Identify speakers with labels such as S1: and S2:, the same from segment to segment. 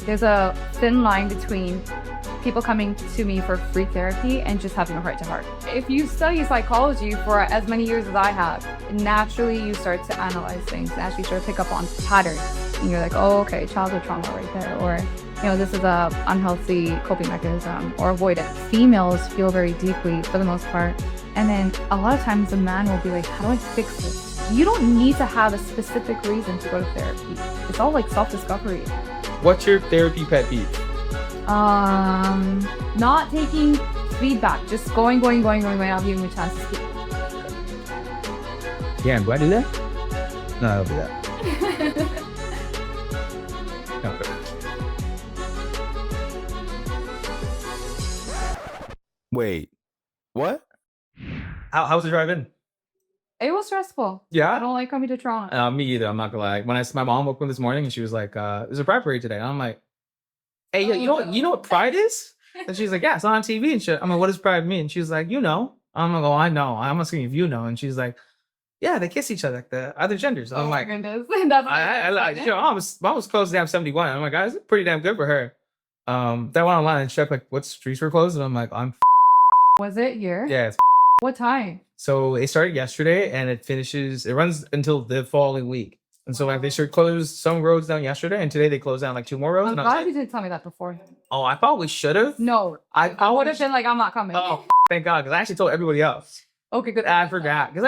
S1: There's a thin line between people coming to me for free therapy and just having a heart-to-heart. If you study psychology for as many years as I have, naturally you start to analyze things and actually start to pick up on patterns. And you're like, oh, okay, childhood trauma right there. Or, this is a unhealthy coping mechanism or avoidance. Females feel very deeply for the most part. And then a lot of times the man will be like, how do I fix this? You don't need to have a specific reason to go to therapy. It's all like self-discovery.
S2: What's your therapy pet peeve?
S1: Not taking feedback, just going, not giving me a chance to speak.
S2: Yeah, do I do that? No, I don't do that. Okay. Wait, what? How's the drive in?
S1: It was stressful.
S2: Yeah?
S1: I don't like coming to Toronto.
S2: Me either, I'm not gonna lie. When my mom woke up this morning and she was like, there's a pride parade today. And I'm like, hey, you know what pride is? And she's like, yeah, it's on TV and shit. I'm like, what does pride mean? She's like, I'm like, oh, I know. I'm asking if you know. And she's like, yeah, they kiss each other, like the other genders. I'm like,
S1: goodness.
S2: mom was close to damn 71. I'm like, guys, it's pretty damn good for her. Then I went online and checked like what streets were closed, and I'm like,
S1: Was it here?
S2: yeah. It's
S1: What time?
S2: So it started yesterday and it runs until the following week. And so like they started closed some roads down yesterday, and today they closed down like 2 more roads.
S1: I'm glad you didn't tell me that before.
S2: Oh, I probably should have.
S1: No, I would have been like, I'm not coming.
S2: Oh, thank God, because I actually told everybody else.
S1: Okay, good.
S2: I forgot because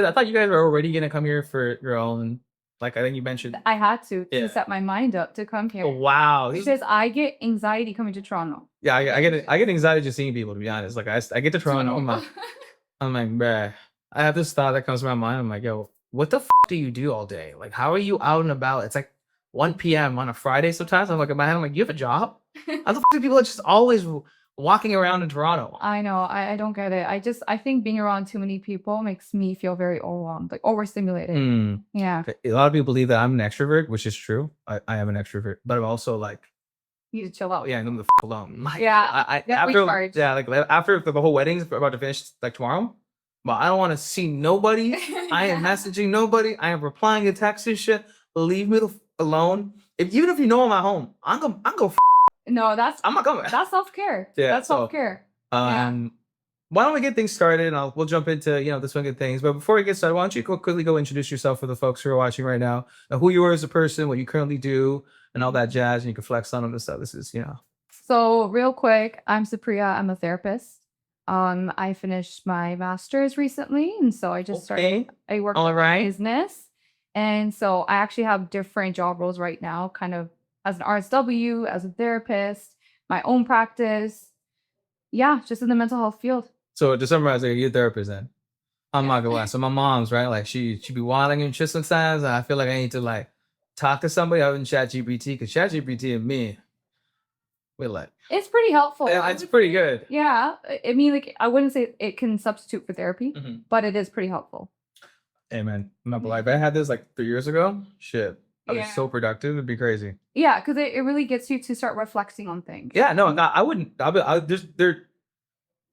S2: I thought you guys were already gonna come here for your own. Like I think you mentioned.
S1: I had to set my mind up to come here.
S2: Oh, wow.
S1: Because I get anxiety coming to Toronto.
S2: Yeah, I get anxiety just seeing people. To be honest, like I get to Toronto, I'm like, bruh. I have this thought that comes to my mind. I'm like, yo, what the do you do all day? Like, how are you out and about? It's like 1 p.m. on a Friday sometimes. I'm like, in my head, I'm like, you have a job? How the do people are just always walking around in Toronto?
S1: I know. I don't get it. I think being around too many people makes me feel very overwhelmed, like overstimulated. Yeah.
S2: A lot of people believe that I'm an extrovert, which is true. I am an extrovert, but I'm also like,
S1: you need to chill out.
S2: yeah, I'm the alone. Like,
S1: yeah.
S2: After the whole wedding's about to finish like tomorrow, but I don't want to see nobody. I am messaging nobody. I am replying to texts and shit. Leave me alone. Even if you know I'm at home, I'm gonna.
S1: No, I'm
S2: not coming.
S1: That's self-care.
S2: Yeah,
S1: that's self-care.
S2: Why don't we get things started? And we'll jump into the swing of things. But before we get started, why don't you quickly go introduce yourself for the folks who are watching right now, who you are as a person, what you currently do, and all that jazz, and you can flex on them and stuff. This is
S1: So real quick, I'm Supriya. I'm a therapist. I finished my master's recently, and so I just started. I work in business, and so I actually have different job roles right now, kind of as an RSW, as a therapist, my own practice. Yeah, just in the mental health field.
S2: So to summarize, you're a therapist then. I'm not gonna lie. So my mom's right, like she be wilding and shit sometimes. And I feel like I need to like talk to somebody other than Chatgpt, because Chatgpt and me, we like.
S1: It's pretty helpful.
S2: Yeah, it's pretty good.
S1: Yeah, I mean, like I wouldn't say it can substitute for therapy, but it is pretty helpful.
S2: Hey man, I'm not gonna lie. If I had this like 3 years ago, shit, I'd be so productive. It'd be crazy.
S1: Yeah, because it really gets you to start reflecting on things.
S2: Yeah, no, I wouldn't.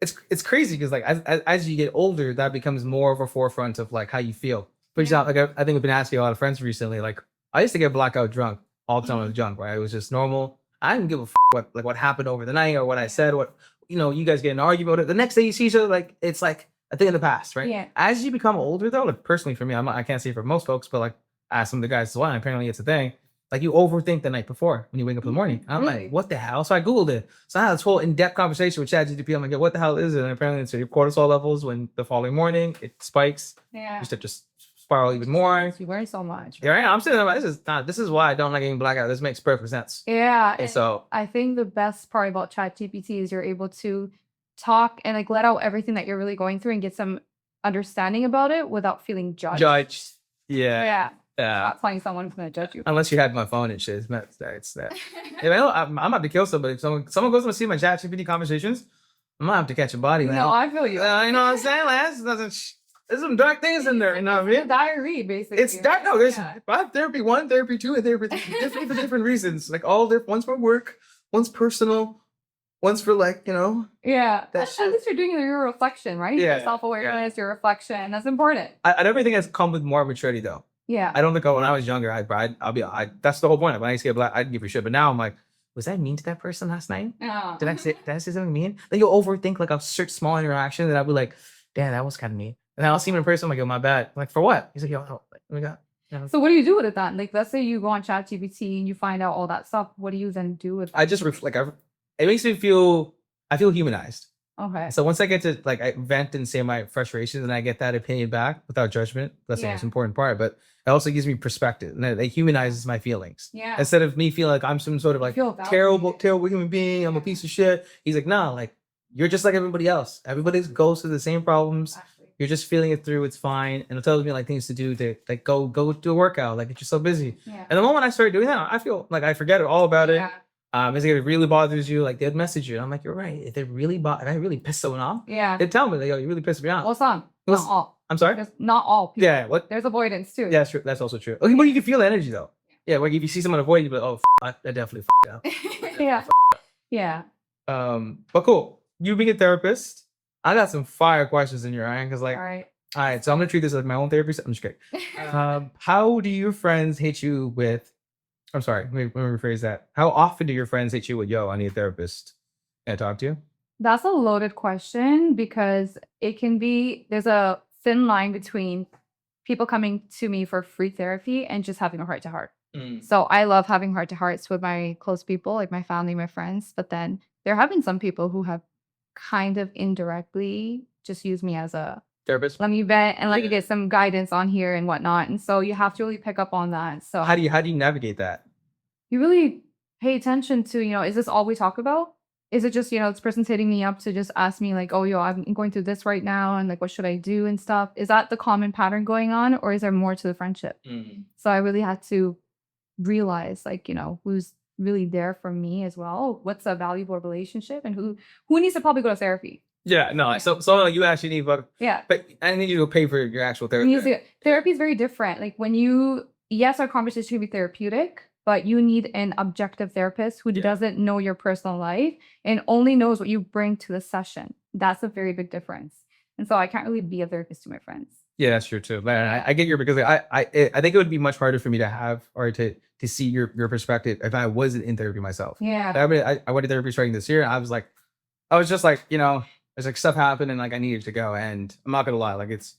S2: It's crazy because like as you get older, that becomes more of a forefront of like how you feel. For example, like I think I've been asking a lot of friends recently. Like I used to get blackout drunk all the time with drunk, right? It was just normal. I didn't give a what happened over the night or what I said. What you guys get in an argument about it. The next day you see each other, like it's like a thing in the past, right?
S1: Yeah.
S2: As you become older, though, like personally for me, I can't say for most folks, but like ask some of the guys as well. And apparently it's a thing. Like you overthink the night before when you wake up in the morning. I'm like, what the hell? So I Googled it. So I had this whole in-depth conversation with ChatGPT. I'm like, what the hell is it? And apparently it's your cortisol levels when the following morning it spikes.
S1: Yeah.
S2: You start to spiral even more.
S1: You worry so much.
S2: Yeah, right? I'm saying this is why I don't like getting blackout. This makes perfect sense.
S1: Yeah.
S2: And so
S1: I think the best part about ChatGPT is you're able to talk and like let out everything that you're really going through and get some understanding about it without feeling judged.
S2: Yeah.
S1: Not telling someone who's gonna judge you.
S2: Unless you had my phone and shit. It's that. If I'm about to kill somebody. If someone goes to see my ChatGPT conversations, I'm gonna have to catch a body.
S1: No, I feel you.
S2: You know what I'm saying? Like, there's some dark things in there. You know what I mean?
S1: Diary, basically.
S2: It's dark. No, there's I have therapy 1, therapy 2, and therapy 3. Different for different reasons. Like all different. One's for work, one's personal, one's for like
S1: Yeah. At least you're doing your reflection, right?
S2: Yeah.
S1: Your self-awareness, your reflection. That's important.
S2: I don't think that's come with more maturity though.
S1: Yeah.
S2: I don't think when I was younger, that's the whole point. When I used to get black, I'd give a shit. But now I'm like, was I mean to that person last night?
S1: Yeah.
S2: Did I say something mean? Then you'll overthink like a certain small interaction, and I'll be like, damn, that was kind of mean. And then I'll see him in person, I'm like, yo, my bad. I'm like, for what? He's like, yo, oh, like, oh my god. Yeah.
S1: So what do you do with it then? Like, let's say you go on ChatGPT and you find out all that stuff. What do you then do with
S2: I just it makes me feel I feel humanized.
S1: Okay.
S2: So once I get to like I vent and say my frustrations and I get that opinion back without judgment, that's the most important part. But it also gives me perspective and it humanizes my feelings.
S1: Yeah.
S2: Instead of me feeling like I'm some sort of like terrible human being, I'm a piece of shit. He's like, nah, like you're just like everybody else. Everybody goes through the same problems. You're just feeling it through. It's fine. And it tells me like things to do to like go do a workout. Like you're so busy.
S1: Yeah.
S2: And the moment I started doing that, I feel like I forget all about it.
S1: Yeah.
S2: If it really bothers you, like they'd message you. And I'm like, you're right. If I really piss someone off,
S1: Yeah.
S2: they'd tell me, like, yo, you really pissed me off.
S1: Well, some. Not all.
S2: I'm sorry?
S1: Not all people.
S2: Yeah. What?
S1: There's avoidance too.
S2: Yeah, that's true. That's also true. Okay, but you can feel the energy though. Yeah, like if you see someone avoid you, but I definitely up.
S1: Yeah. Yeah.
S2: But cool. You being a therapist, I got some fire questions in your eye because like,
S1: all
S2: right, so I'm gonna treat this as my own therapy. I'm just kidding. How do your friends hit you with? I'm sorry, let me rephrase that. How often do your friends hit you with, yo, I need a therapist? Can I talk to you?
S1: That's a loaded question because it can be, there's a thin line between people coming to me for free therapy and just having a heart to heart. So I love having heart to hearts with my close people, like my family, my friends. But then there have been some people who have kind of indirectly just used me as a
S2: therapist.
S1: Let me vent and let you get some guidance on here and whatnot. And so you have to really pick up on that. So
S2: how do you navigate that?
S1: You really pay attention to, is this all we talk about? Is it just, this person's hitting me up to just ask me like, oh, yo, I'm going through this right now. And like, what should I do and stuff? Is that the common pattern going on? Or is there more to the friendship? So I really had to realize like, who's really there for me as well. What's a valuable relationship and who needs to probably go to therapy?
S2: Yeah, no. So you actually need, but I need you to pay for your actual therapy.
S1: Therapy is very different. Like yes, our conversation should be therapeutic, but you need an objective therapist who doesn't know your personal life and only knows what you bring to the session. That's a very big difference. And so I can't really be a therapist to my friends.
S2: Yeah, that's true too. But I get your, because I think it would be much harder for me to have or to see your perspective if I wasn't in therapy myself.
S1: Yeah.
S2: I went to therapy starting this year. And I was just like, there's like stuff happened and like I needed to go. And I'm not gonna lie, like it's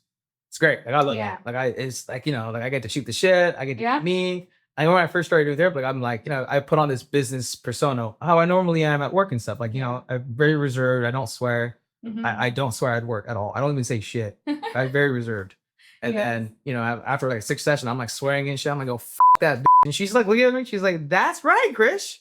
S2: great. Like I love it. Like it's like, like I get to shoot the shit. I get to be me. I know when I first started doing therapy, like I'm like, I put on this business persona, how I normally am at work and stuff. Like, I'm very reserved. I don't swear. I don't swear at work at all. I don't even say shit. I'm very reserved. And then, after like 6 sessions, I'm like swearing and shit. I'm like, oh, that bitch. And she's like, looking at me. She's like, that's right, Chris.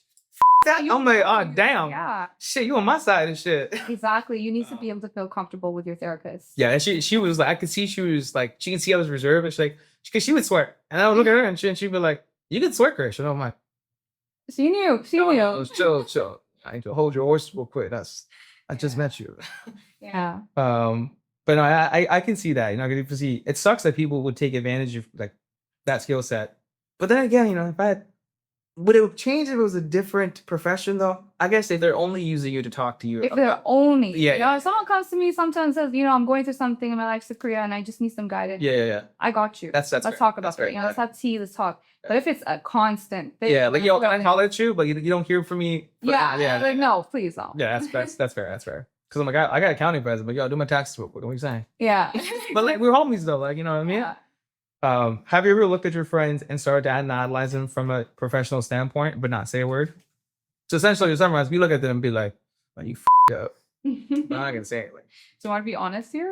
S2: That. I'm like, oh, damn.
S1: Yeah.
S2: Shit, you on my side and shit.
S1: Exactly. You need to be able to feel comfortable with your therapist.
S2: Yeah. And she was like, I could see she was like, she can see I was reserved. And she's like, because she would swear. And I would look at her and she'd be like, you can swear, Chris. And I'm like,
S1: she knew.
S2: Chill. I need to hold your horse real quick. I just met you.
S1: Yeah.
S2: But no, I can see that. Because see, it sucks that people would take advantage of like that skill set. But then again, would it change if it was a different profession though? I guess if they're only using you to talk to you.
S1: If they're only, if someone comes to me sometimes says, I'm going through something in my life, Supriya, and I just need some guidance.
S2: Yeah.
S1: I got you.
S2: Let's
S1: talk about it. Let's have tea. Let's talk. But if it's a constant thing,
S2: like can I holler at you, but you don't hear from me?
S1: Like no, please don't.
S2: Yeah, that's fair. That's fair. Because I'm like, I got accounting present, but do my taxes real quick. What are you saying?
S1: Yeah.
S2: But like we're homies though, like you know what I mean? Yeah. Have you ever looked at your friends and started to analyze them from a professional standpoint, but not say a word? So essentially, to summarize, we look at them and be like, "Oh, you up." I'm not gonna say anything.
S1: Do you want to be honest here?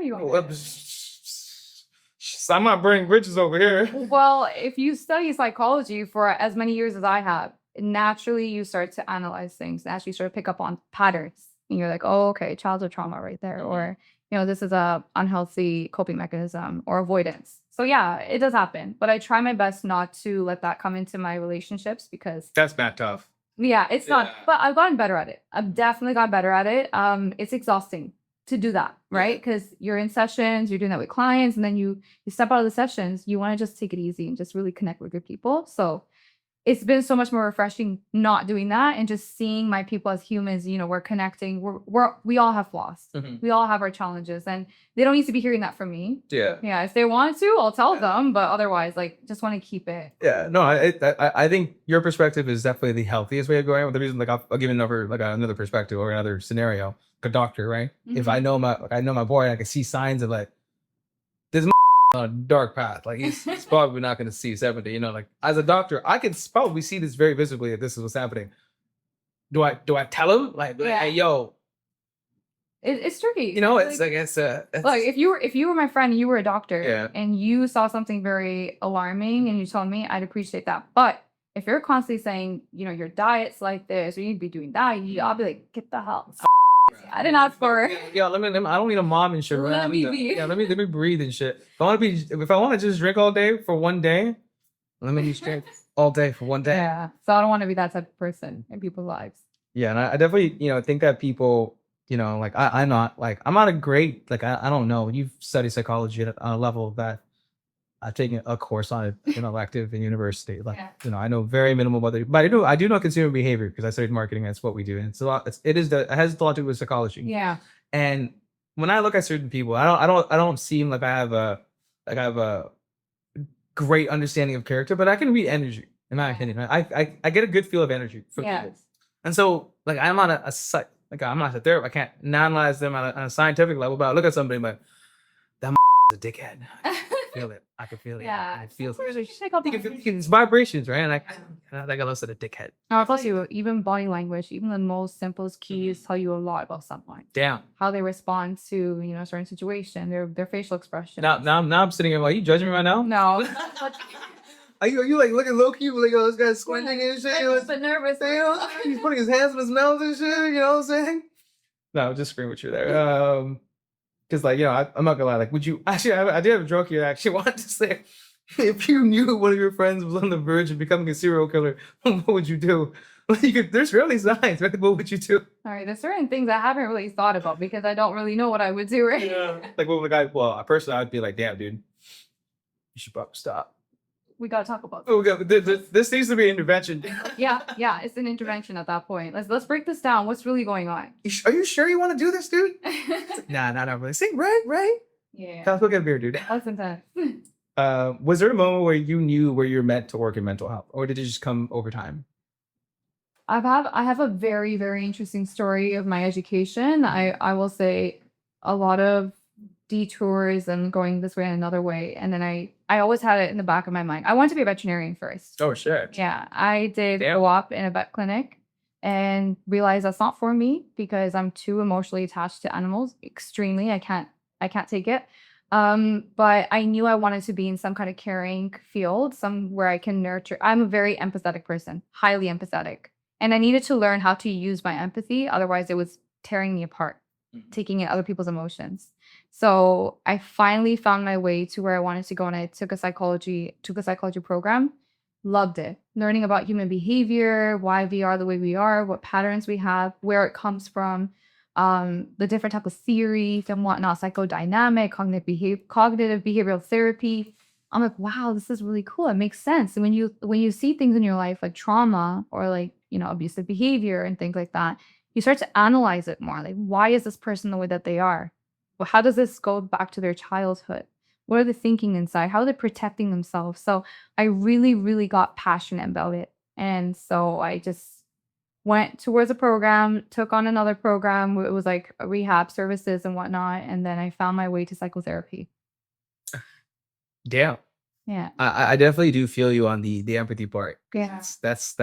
S2: I'm not burning bridges over here.
S1: Well, if you study psychology for as many years as I have, naturally you start to analyze things. Naturally, you start to pick up on patterns, and you're like, "Oh, okay, childhood trauma right there," or this is a unhealthy coping mechanism or avoidance. So yeah, it does happen, but I try my best not to let that come into my relationships because
S2: that's bad tough.
S1: Yeah, it's not, but I've gotten better at it. I've definitely gotten better at it. It's exhausting to do that, right? Because you're in sessions, you're doing that with clients, and then you step out of the sessions, you want to just take it easy and just really connect with your people. So it's been so much more refreshing not doing that and just seeing my people as humans. We're connecting. We all have flaws. We all have our challenges, and they don't need to be hearing that from me. Yeah. If they want to, I'll tell them, but otherwise, like, just want to keep it.
S2: Yeah. No, I think your perspective is definitely the healthiest way of going. With the reason, like, I'll give another perspective or another scenario. Like a doctor, right? If I know my boy, and I can see signs of like this on a dark path. Like he's probably not going to see 70. Like as a doctor, I can probably see this very visibly if this is what's happening. Do I tell him like, hey, yo?
S1: It's tricky.
S2: It's like
S1: like if you were my friend, and you were a doctor, and you saw something very alarming, and you told me, I'd appreciate that. But if you're constantly saying, your diet's like this, or you need to be doing that, I'll be like, get the hell. I didn't ask for it.
S2: Yeah, I don't need a mom and shit.
S1: Let me be.
S2: Yeah, let me breathe and shit. If I want to just drink all day for one day, let me just drink all day for one day.
S1: Yeah. So I don't want to be that type of person in people's lives.
S2: Yeah, and I definitely, think that people, like I'm not a great, like I don't know. You've studied psychology at a level that I've taken a course on it, elective in university. Like, I know very minimal about it, but I do know consumer behavior because I studied marketing. That's what we do, and it's a lot. It has a lot to do with psychology.
S1: Yeah.
S2: And when I look at certain people, I don't seem like I have a great understanding of character, but I can read energy. In my opinion, I get a good feel of energy from people, and so like I'm not I'm not a therapist. I can't analyze them on a scientific level, but I look at somebody like that is a dickhead. I can feel it.
S1: Yeah.
S2: It feels it's vibrations, right? And I think I listen to dickhead.
S1: Plus even body language, even the most simplest keys tell you a lot about someone.
S2: Damn.
S1: How they respond to, a certain situation, their facial expression.
S2: Now I'm sitting here like, you judging me right now?
S1: No.
S2: Are you like looking low key like, this guy's squinting and shit?
S1: I'm just nervous.
S2: He's putting his hands in his mouth and shit, you know what I'm saying? No, just screwing with you there. Because, like, I'm not gonna lie. Like, would you actually? I did have a joke here. I actually wanted to say, if you knew one of your friends was on the verge of becoming a serial killer, what would you do? Like, there's really signs, right? What would you do?
S1: All right, there's certain things I haven't really thought about because I don't really know what I would do, right?
S2: Yeah. Like, what would the guy? Well, personally, I'd be like, damn, dude, you should probably stop.
S1: We gotta talk about
S2: this needs to be an intervention.
S1: Yeah, it's an intervention at that point. Let's break this down. What's really going on?
S2: Are you sure you want to do this, dude? Nah, not really. See, right?
S1: Yeah.
S2: Let's go get a beer, dude.
S1: That's intense.
S2: Was there a moment where you knew where you're meant to work in mental health, or did it just come over time?
S1: I have a very, very interesting story of my education. I will say a lot of detours and going this way and another way, and then I always had it in the back of my mind. I wanted to be a veterinarian first.
S2: Oh shit.
S1: Yeah, I did go up in a vet clinic and realized that's not for me because I'm too emotionally attached to animals. Extremely, I can't take it. But I knew I wanted to be in some kind of caring field, somewhere I can nurture. I'm a very empathetic person, highly empathetic, and I needed to learn how to use my empathy. Otherwise, it was tearing me apart, taking in other people's emotions. So I finally found my way to where I wanted to go, and I took a psychology program. Loved it. Learning about human behavior, why we are the way we are, what patterns we have, where it comes from, the different type of theories and whatnot, psychodynamic, cognitive behavioral therapy. I'm like, wow, this is really cool. It makes sense. And when you see things in your life like trauma or like, abusive behavior and things like that, you start to analyze it more. Like, why is this person the way that they are? Well, how does this go back to their childhood? What are they thinking inside? How are they protecting themselves? So I really, really got passionate about it. And so I just went towards a program, took on another program. It was like rehab services and whatnot. And then I found my way to psychotherapy.
S2: Damn.
S1: Yeah.
S2: I definitely do feel you on the empathy part.
S1: Yeah.
S2: That's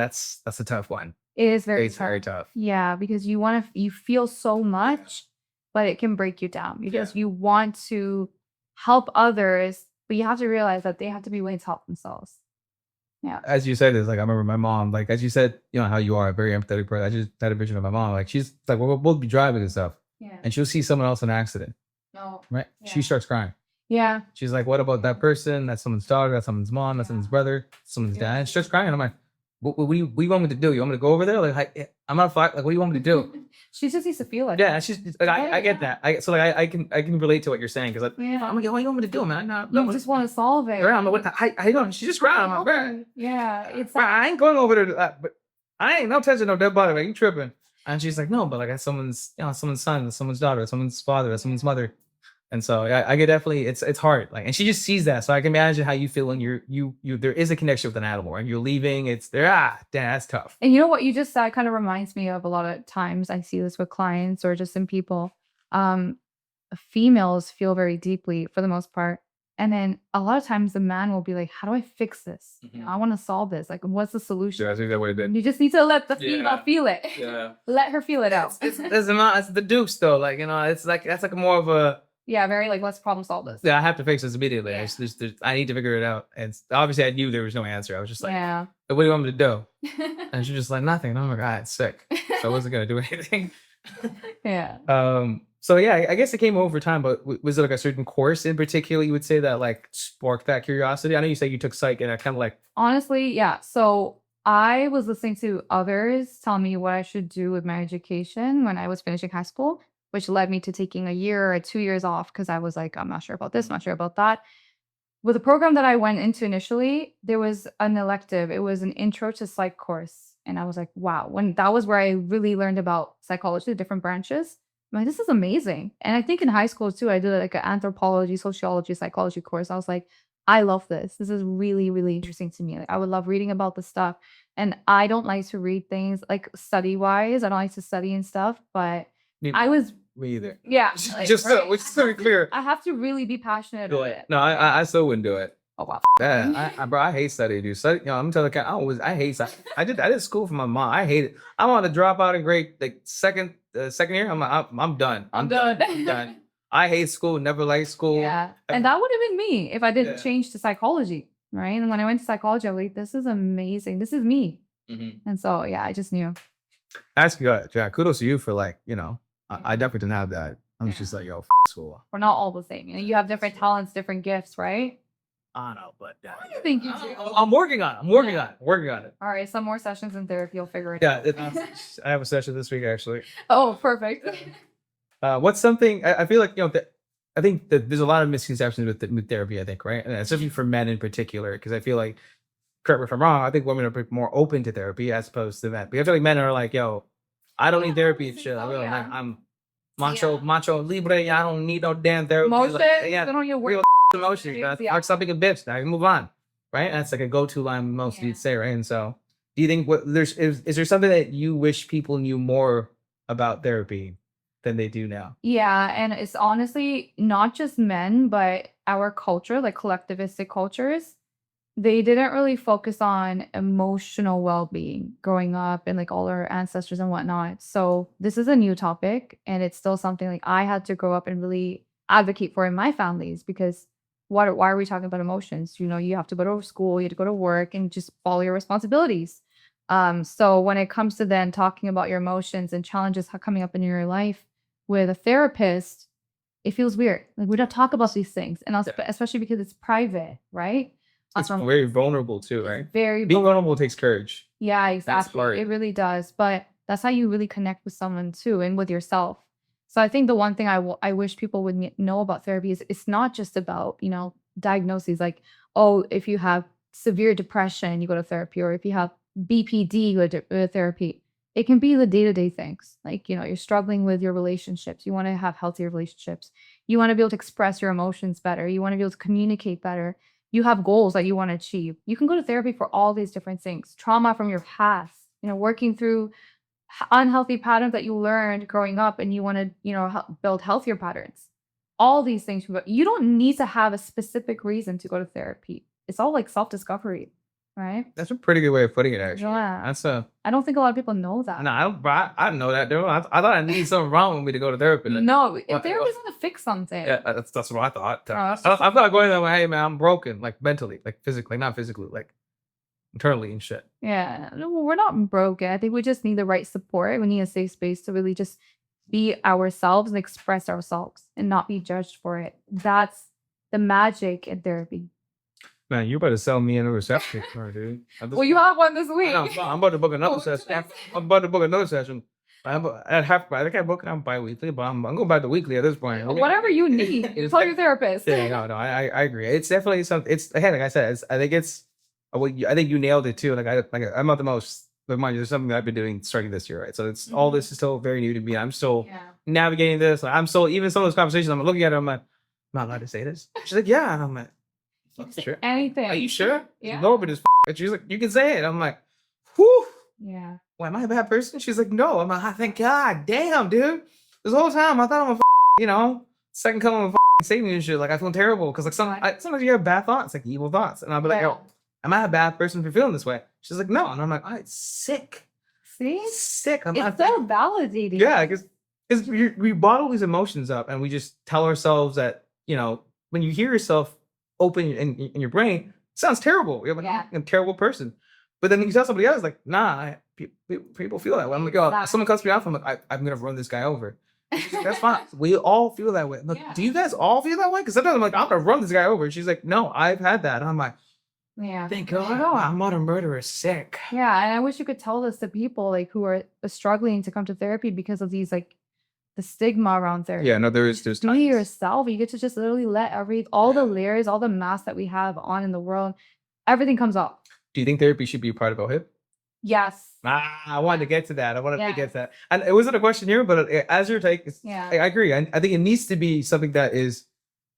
S2: a tough one.
S1: It is very
S2: It's very tough.
S1: Yeah, because you feel so much, but it can break you down because you want to help others, but you have to realize that they have to be willing to help themselves. Yeah.
S2: As you said, it's like I remember my mom, like as you said, how you are a very empathetic person. I just had a vision of my mom. Like she's like, we'll be driving and stuff.
S1: Yeah.
S2: And she'll see someone else in an accident.
S1: No.
S2: Right?
S1: Yeah.
S2: She starts crying.
S1: Yeah.
S2: She's like, what about that person? That's someone's daughter, that's someone's mom, that's someone's brother, someone's dad. And she starts crying. I'm like, what do you want me to do? You want me to go over there? Like, I'm not like, what do you want me to do?
S1: She just needs to feel it.
S2: Yeah, she's like, I get that. I can relate to what you're saying because
S1: Yeah.
S2: I'm like, what do you want me to do, man? No,
S1: You just want to solve it.
S2: I'm like, what? I don't. She just cried. I'm like, bro,
S1: Yeah, it's
S2: bro, I ain't going over there. But I ain't no touching no dead body. Like, you tripping? And she's like, no, but like, that's someone's, someone's son, someone's daughter, someone's father, someone's mother. And so I get definitely it's hard. Like, and she just sees that. So I can imagine how you feel when you there is a connection with an animal and you're leaving. It's there. Damn, that's tough.
S1: And you know what you just said kind of reminds me of a lot of times I see this with clients or just in people. Um, Females feel very deeply for the most part. And then a lot of times the man will be like, how do I fix this? I want to solve this. Like, what's the solution?
S2: Yeah, I think that way it did.
S1: You just need to let the female feel it.
S2: Yeah.
S1: Let her feel it out.
S2: It's the dukes though. Like, it's like that's like more of a
S1: very like, let's problem solve this.
S2: yeah, I have to fix this immediately.
S1: Yeah.
S2: I need to figure it out. And obviously I knew there was no answer. I was just like,
S1: yeah.
S2: what do you want me to do? And she's just like, nothing. And I'm like, it's sick. So I wasn't gonna do anything.
S1: Yeah.
S2: So yeah, I guess it came over time, but was it like a certain course in particular you would say that like sparked that curiosity? I know you said you took psych and I kind of like
S1: honestly, yeah. So I was listening to others tell me what I should do with my education when I was finishing high school, which led me to taking a year or 2 years off because I was like, I'm not sure about this, not sure about that. With the program that I went into initially, there was an elective. It was an intro to psych course. And I was like, wow. When that was where I really learned about psychology, the different branches. I'm like, this is amazing. And I think in high school too, I did like an anthropology, sociology, psychology course. I was like, I love this. This is really, really interesting to me. Like, I would love reading about this stuff. And I don't like to read things like study wise. I don't like to study and stuff, but I was
S2: me either.
S1: yeah.
S2: Like, just so to be clear.
S1: I have to really be passionate about it.
S2: No, I still wouldn't do it.
S1: Oh wow.
S2: That bro, I hate studying, dude. I'm telling you, I hate study. I did school for my mom. I hate it. I'm on the dropout in grade like second year. I'm done. I'm done. I'm done. I hate school. Never liked school.
S1: Yeah, and that would have been me if I didn't change to psychology, right? And when I went to psychology, I was like, this is amazing. This is me. And so yeah, I just knew.
S2: Ask you, yeah, kudos to you for like I definitely didn't have that. I'm just like school.
S1: We're not all the same. You have different talents, different gifts, right?
S2: I don't know, but
S1: what do you think you do?
S2: I'm working on it. I'm working on it.
S1: All right, some more sessions in therapy, you'll figure it
S2: out. Yeah, I have a session this week actually.
S1: Oh, perfect.
S2: What's something I feel like I think that there's a lot of misconceptions with therapy. I think, right, and especially for men in particular, because I feel like, correct me if I'm wrong, I think women are more open to therapy as opposed to men. But I feel like men are like, yo, I don't need therapy and shit. I'm macho libre. I don't need no damn therapy.
S1: Emotions,
S2: yeah,
S1: don't your real
S2: emotions. Stop being a bitch. Now you move on, right? And that's like a go-to line most you'd say, right? And so, do you think is there something that you wish people knew more about therapy than they do now?
S1: Yeah, and it's honestly not just men, but our culture, like collectivistic cultures. They didn't really focus on emotional well-being growing up and like all our ancestors and whatnot. So this is a new topic and it's still something like I had to grow up and really advocate for in my families because why are we talking about emotions? You have to go to school, you have to go to work and just follow your responsibilities. So when it comes to then talking about your emotions and challenges coming up in your life with a therapist, it feels weird. Like we don't talk about these things and also, especially because it's private, right?
S2: It's very vulnerable too, right?
S1: Very
S2: being vulnerable takes courage.
S1: Yeah, exactly. It really does. But that's how you really connect with someone too and with yourself. So I think the one thing I wish people would know about therapy is it's not just about, diagnoses like, oh, if you have severe depression, you go to therapy, or if you have BPD, you go to therapy. It can be the day-to-day things. Like, you're struggling with your relationships. You want to have healthier relationships. You want to be able to express your emotions better. You want to be able to communicate better. You have goals that you want to achieve. You can go to therapy for all these different things. Trauma from your past, working through unhealthy patterns that you learned growing up and you want to, build healthier patterns. All these things. You don't need to have a specific reason to go to therapy. It's all like self-discovery, right?
S2: That's a pretty good way of putting it, actually.
S1: Yeah. I don't think a lot of people know that.
S2: No, I know that. I thought I needed something wrong with me to go to therapy.
S1: No, if therapy's going to fix something.
S2: Yeah, that's what I thought. I'm not going there like, hey, man, I'm broken, like mentally, like physically, not physically, like internally and shit.
S1: Yeah, no, we're not broken. I think we just need the right support. We need a safe space to really just be ourselves and express ourselves and not be judged for it. That's the magic in therapy.
S2: Man, you better sell me another session, dude.
S1: Well, you have one this week.
S2: I'm about to book another session. I'm about to book another session. I think I book it on bi-weekly, but I'm going back to weekly at this point.
S1: Whatever you need, tell your therapist.
S2: Yeah, no, I agree. It's definitely something. It's again, like I said, I think it's. I think you nailed it too. I'm not the most. But mind you, there's something that I've been doing starting this year, right? So it's all this is still very new to me. I'm still navigating this. Like, I'm still even some of those conversations. I'm looking at it. I'm like, I'm not allowed to say this. She's like, yeah. And I'm like, sure.
S1: Anything.
S2: Are you sure?
S1: Yeah.
S2: No, but it's. She's like, you can say it. I'm like, whew.
S1: Yeah.
S2: Why am I a bad person? She's like, no. I'm like, I thank God, damn, dude. This whole time I thought I'm second coming of Satan and shit. Like I feel terrible because like sometimes you have bad thoughts, like evil thoughts, and I'll be like, yo, am I a bad person for feeling this way? She's like, no, and I'm like, oh, it's sick.
S1: See,
S2: sick.
S1: It's so validating.
S2: Yeah, because we bottle these emotions up, and we just tell ourselves that when you hear yourself open in your brain, it sounds terrible. You're like, I'm a terrible person. But then you tell somebody else, like, nah, people feel that way. I'm like, oh, someone cuts me off. I'm like, I'm gonna run this guy over. That's fine. We all feel that way. Look, do you guys all feel that way? Because sometimes I'm like, I'm gonna run this guy over. She's like, no, I've had that. And I'm like, thank God, I'm not a murderer. Sick.
S1: Yeah, and I wish you could tell this to people like who are struggling to come to therapy because of these like the stigma around therapy.
S2: Yeah, no, there's
S1: do yourself. You get to just literally let all the layers, all the masks that we have on in the world, everything comes off.
S2: Do you think therapy should be a part of OHIP?
S1: Yes.
S2: I wanted to get to that. I get to that. And it wasn't a question here, but as your take, I agree. I think it needs to be something that is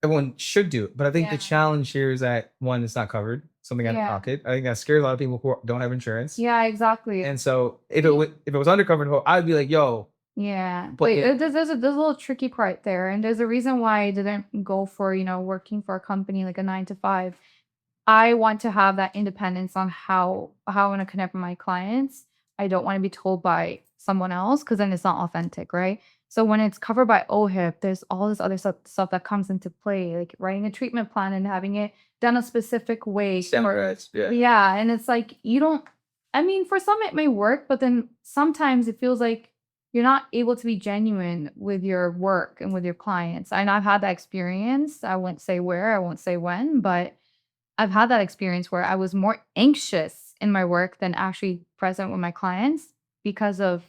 S2: everyone should do. But I think the challenge here is that one, it's not covered. Something out of pocket. I think that scares a lot of people who don't have insurance.
S1: Yeah, exactly.
S2: And so if it was undercovered, I'd be like, yo.
S1: Yeah. But there's a little tricky part there. And there's a reason why I didn't go for, working for a company like a 9 to 5. I want to have that independence on how I want to connect with my clients. I don't want to be told by someone else because then it's not authentic, right? So when it's covered by OHIP, there's all this other stuff that comes into play, like writing a treatment plan and having it done a specific way. Yeah, and it's like for some it may work, but then sometimes it feels like you're not able to be genuine with your work and with your clients. And I've had that experience. I won't say where, I won't say when, but I've had that experience where I was more anxious in my work than actually present with my clients because of,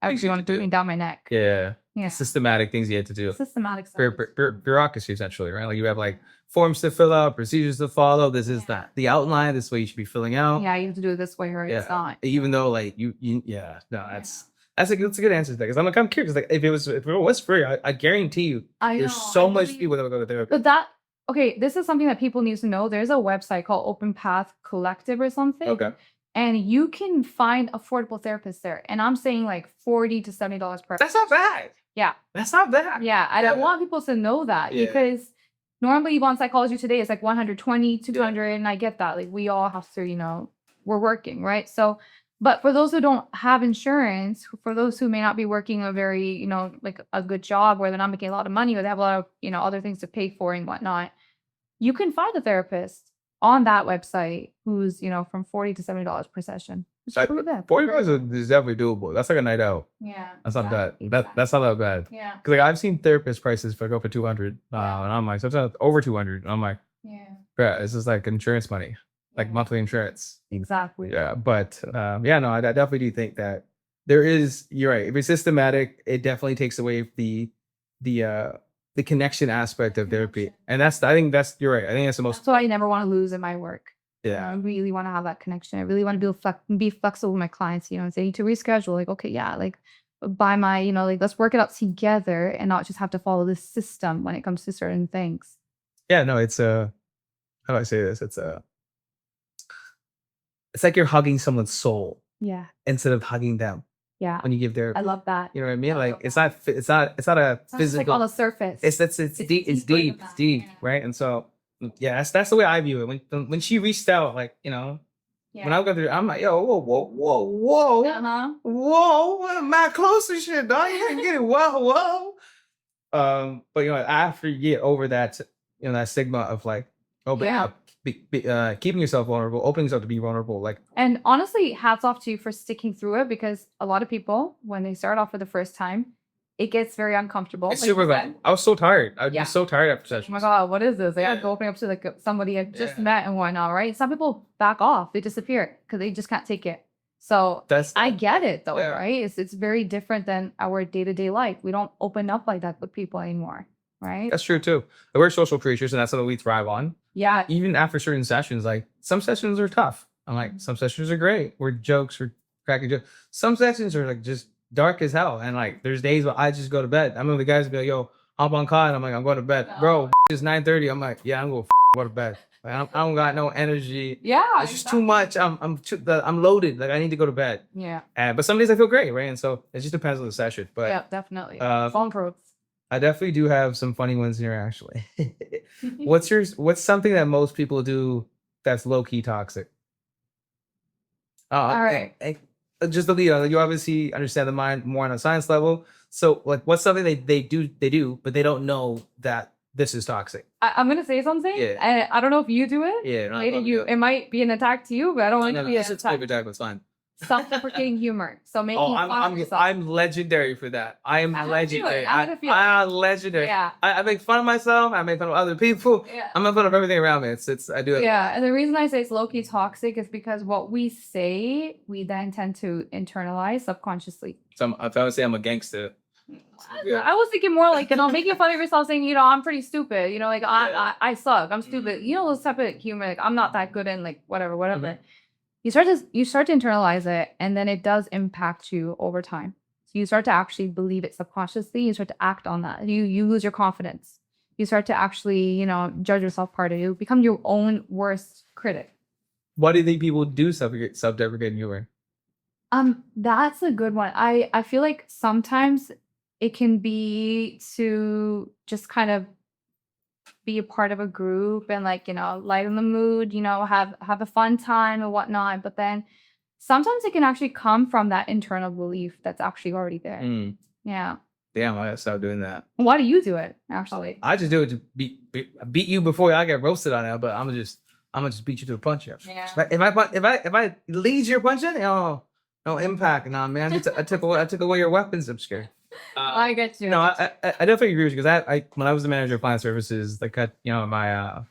S1: everyone breathing down my neck.
S2: Yeah. Systematic things you had to do.
S1: Systematic stuff.
S2: Bureaucracy, essentially, right? Like you have like forms to fill out, procedures to follow. This is that. The outline, this way you should be filling out.
S1: Yeah, you have to do it this way or it's not.
S2: Even though like that's a good answer to that. Because I'm curious. Like if it was free, I guarantee you there's so much people that would go to therapy.
S1: But okay, this is something that people need to know. There's a website called Open Path Collective or something.
S2: Okay.
S1: And you can find affordable therapists there. And I'm saying like $40 to $70 per.
S2: That's not bad.
S1: Yeah.
S2: That's not bad.
S1: Yeah. I don't want people to know that because normally on Psychology Today, it's like 120, 200. And I get that. Like we all have to, we're working, right? So, but for those who don't have insurance, for those who may not be working a very, like a good job where they're not making a lot of money or they have a lot of, other things to pay for and whatnot, you can find a therapist on that website who's, from $40 to $70 per session.
S2: $40 is definitely doable. That's like a night out.
S1: Yeah.
S2: That's not bad. That's not that bad.
S1: Yeah.
S2: Because like I've seen therapist prices go for $200. And I'm like, sometimes over $200. And I'm like, this is like insurance money. Like monthly insurance.
S1: Exactly.
S2: Yeah. But no, I definitely do think that you're right. If it's systematic, it definitely takes away the connection aspect of therapy. And I think you're right. I think that's the most.
S1: That's what I never want to lose in my work.
S2: Yeah.
S1: I really want to have that connection. I really want to be flexible with my clients, and say to reschedule, like, okay, like by my, like let's work it out together and not just have to follow this system when it comes to certain things.
S2: Yeah, no, it's how do I say this? It's like you're hugging someone's soul.
S1: Yeah.
S2: Instead of hugging them.
S1: Yeah.
S2: When you give therapy.
S1: I love that.
S2: You know what I mean? Like it's not a physical.
S1: Like on the surface.
S2: It's deep, right? And so that's the way I view it. When she reached out, like, when I go through, I'm like, yo, whoa, whoa, my closer shit, dog. You didn't get it. Whoa. But after you get over that, that stigma of like, keeping yourself vulnerable, opening yourself to be vulnerable, like.
S1: And honestly, hats off to you for sticking through it because a lot of people, when they start off for the first time, it gets very uncomfortable.
S2: It's
S1: like
S2: super
S1: you
S2: bad.
S1: said.
S2: I was so tired. I'd
S1: Yeah.
S2: be so tired after
S1: Oh
S2: sessions.
S1: my god, what is this? Like, I
S2: Yeah.
S1: go opening up to like somebody I just
S2: Yeah.
S1: met and whatnot, right? Some people back off, they disappear because they just can't take it. So I get it though,
S2: Yeah.
S1: right? It's very different than our day-to-day life. We don't open up like that with people anymore, right?
S2: That's true too. We're social creatures, and that's something we thrive on.
S1: Yeah.
S2: Even after certain sessions, like some sessions are tough. I'm like, some sessions are great. We're jokes, we're cracking jokes. Some sessions are like just dark as hell. And like there's days where I just go to bed. I remember the guys would be like, yo, hop on call. And I'm like, I'm going to bed. Bro, it's 9:30. I'm like, yeah, I'm going to go to bed. Like, I don't got no energy.
S1: Yeah.
S2: It's just too much. I'm loaded. Like I need to go to bed.
S1: Yeah.
S2: But some days I feel great, right? And so it just depends on the session. But
S1: Yeah, definitely.
S2: uh,
S1: Phone pros.
S2: I definitely do have some funny ones here, actually. What's something that most people do that's low key toxic?
S1: All right.
S2: Just the lead. You obviously understand the mind more on a science level. So, like, what's something they do, but they don't know that this is toxic?
S1: I'm gonna say something.
S2: Yeah.
S1: And I don't know if you do it.
S2: Yeah. No,
S1: Maybe it might be an attack to you, but I don't want it to be an attack.
S2: That's fine.
S1: Self-deprecating humor. So making fun of yourself.
S2: I'm legendary for that. I am legendary. I'm legendary.
S1: Yeah.
S2: I make fun of myself. I make fun of other people.
S1: Yeah.
S2: I make fun of everything around me. It's I do it.
S1: Yeah, and the reason I say it's low-key toxic is because what we say, we then tend to internalize subconsciously.
S2: So I would say I'm a gangster. Yeah.
S1: I was thinking more like, making fun of yourself, saying, I'm pretty stupid, like I suck, I'm stupid, those type of humor, like I'm not that good in like whatever.
S2: Mm-hmm.
S1: You start to internalize it, and then it does impact you over time. So you start to actually believe it subconsciously. You start to act on that. You lose your confidence. You start to actually, judge yourself harder. You become your own worst critic.
S2: What do you think people do self-deprecating humor?
S1: That's a good one. I feel like sometimes it can be to just kind of be a part of a group and like, lighten the mood, have a fun time and whatnot. But then sometimes it can actually come from that internal belief that's actually already there. Yeah.
S2: Damn, I gotta stop doing that.
S1: Why do you do it, actually?
S2: I just do it to beat you before I get roasted on it, but I'm gonna just beat you to the punch.
S1: Yeah.
S2: Like, if I lead your punching, no impact. Nah, man, I took away your weapons. I'm scared.
S1: I get you.
S2: No, I definitely agree with you, because I when I was the manager of client services, like my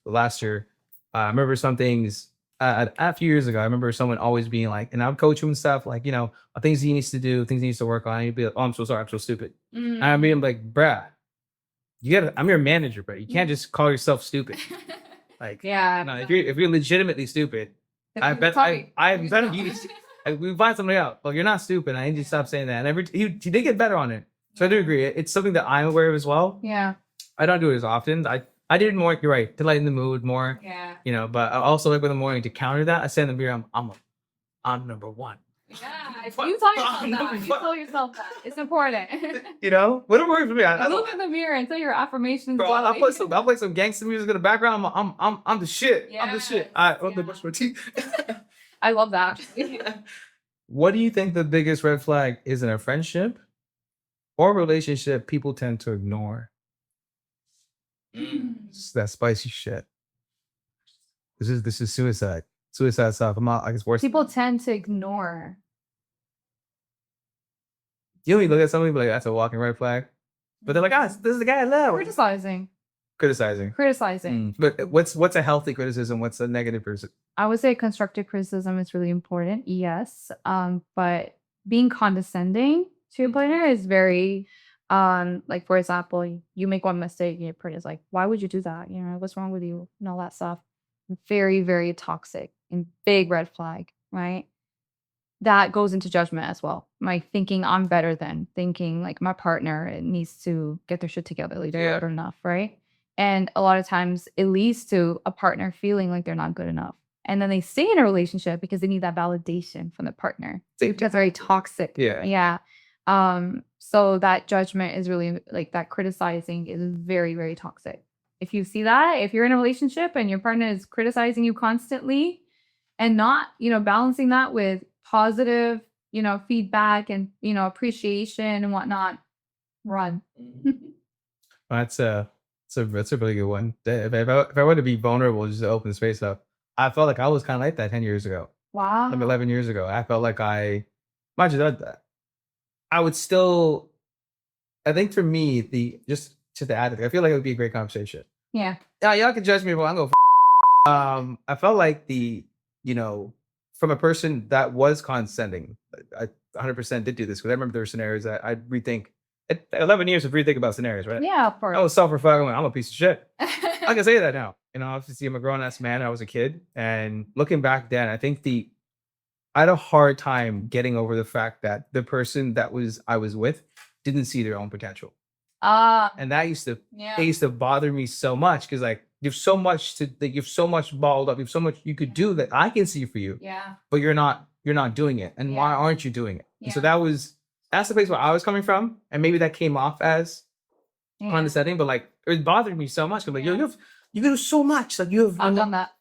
S2: last year, I remember some things a few years ago. I remember someone always being like, and I would coach him and stuff, like things he needs to do, things he needs to work on. And he'd be like, "Oh, I'm so sorry, I'm so stupid." And I mean, I'm like, "Bruh, I'm your manager, bro. You can't just call yourself stupid." Like,
S1: yeah.
S2: no, if you're legitimately stupid, I bet you. We find something out. Well, you're not stupid. I need you to stop saying that. And he did get better on it. So I do agree. It's something that I'm aware of as well.
S1: Yeah.
S2: I don't do it as often. I did it more, you're right, to lighten the mood more.
S1: Yeah.
S2: But I also like in the morning to counter that. I say in the mirror, I'm number one.
S1: Yeah. You tell yourself that. You tell yourself that. It's important.
S2: What a word for me. I
S1: look in the mirror and say your affirmations.
S2: Bro, I'll play some gangster music in the background. I'm the shit. Yeah. I'm the shit. I'm the brush my teeth.
S1: I love that.
S2: What do you think the biggest red flag is in a friendship or relationship people tend to ignore? It's that spicy shit. This is suicide. Suicide stuff. I guess worse.
S1: People tend to ignore.
S2: You look at somebody like, that's a walking red flag. But they're like, this is the guy I love. Criticizing. But what's a healthy criticism? What's a negative criticism?
S1: I would say constructive criticism is really important. Yes. But being condescending to your partner is very, like, for example, you make one mistake and your partner's like, why would you do that? What's wrong with you? And all that stuff. Very, very toxic and big red flag, right? That goes into judgment as well. My thinking I'm better than, thinking like my partner needs to get their shit together, like they're good enough, right? And a lot of times it leads to a partner feeling like they're not good enough. And then they stay in a relationship because they need that validation from the partner. That's very toxic. Yeah. So that judgment is really like that criticizing is very, very toxic. If you see that, if you're in a relationship and your partner is criticizing you constantly and not, balancing that with positive, feedback and, appreciation and whatnot, run.
S2: That's a really good one. If I were to be vulnerable, just to open the space up, I felt like I was kind of like that 10 years ago.
S1: Wow.
S2: Like 11 years ago. I felt like I would still I think for me, just to add to it, I feel like it would be a great conversation.
S1: Yeah.
S2: Now, y'all can judge me, but I'm going I felt like from a person that was condescending, I 100% did do this because I remember there were scenarios that I'd rethink. 11 years of rethink about scenarios, right?
S1: Yeah, of course.
S2: I was self-reflecting. I'm a piece of shit. I can say that now. Obviously, I'm a grown-ass man. I was a kid, and looking back then, I think I had a hard time getting over the fact that the person that I was with didn't see their own potential. And that used to bother me so much because like you have so much balled up, you have so much you could do that I can see for you.
S1: Yeah.
S2: But you're not doing it. And why aren't you doing it? And so that's the place where I was coming from. And maybe that came off as condescending, but like it bothered me so much. I'm like, yo, you can do so much. Like
S1: I've done that.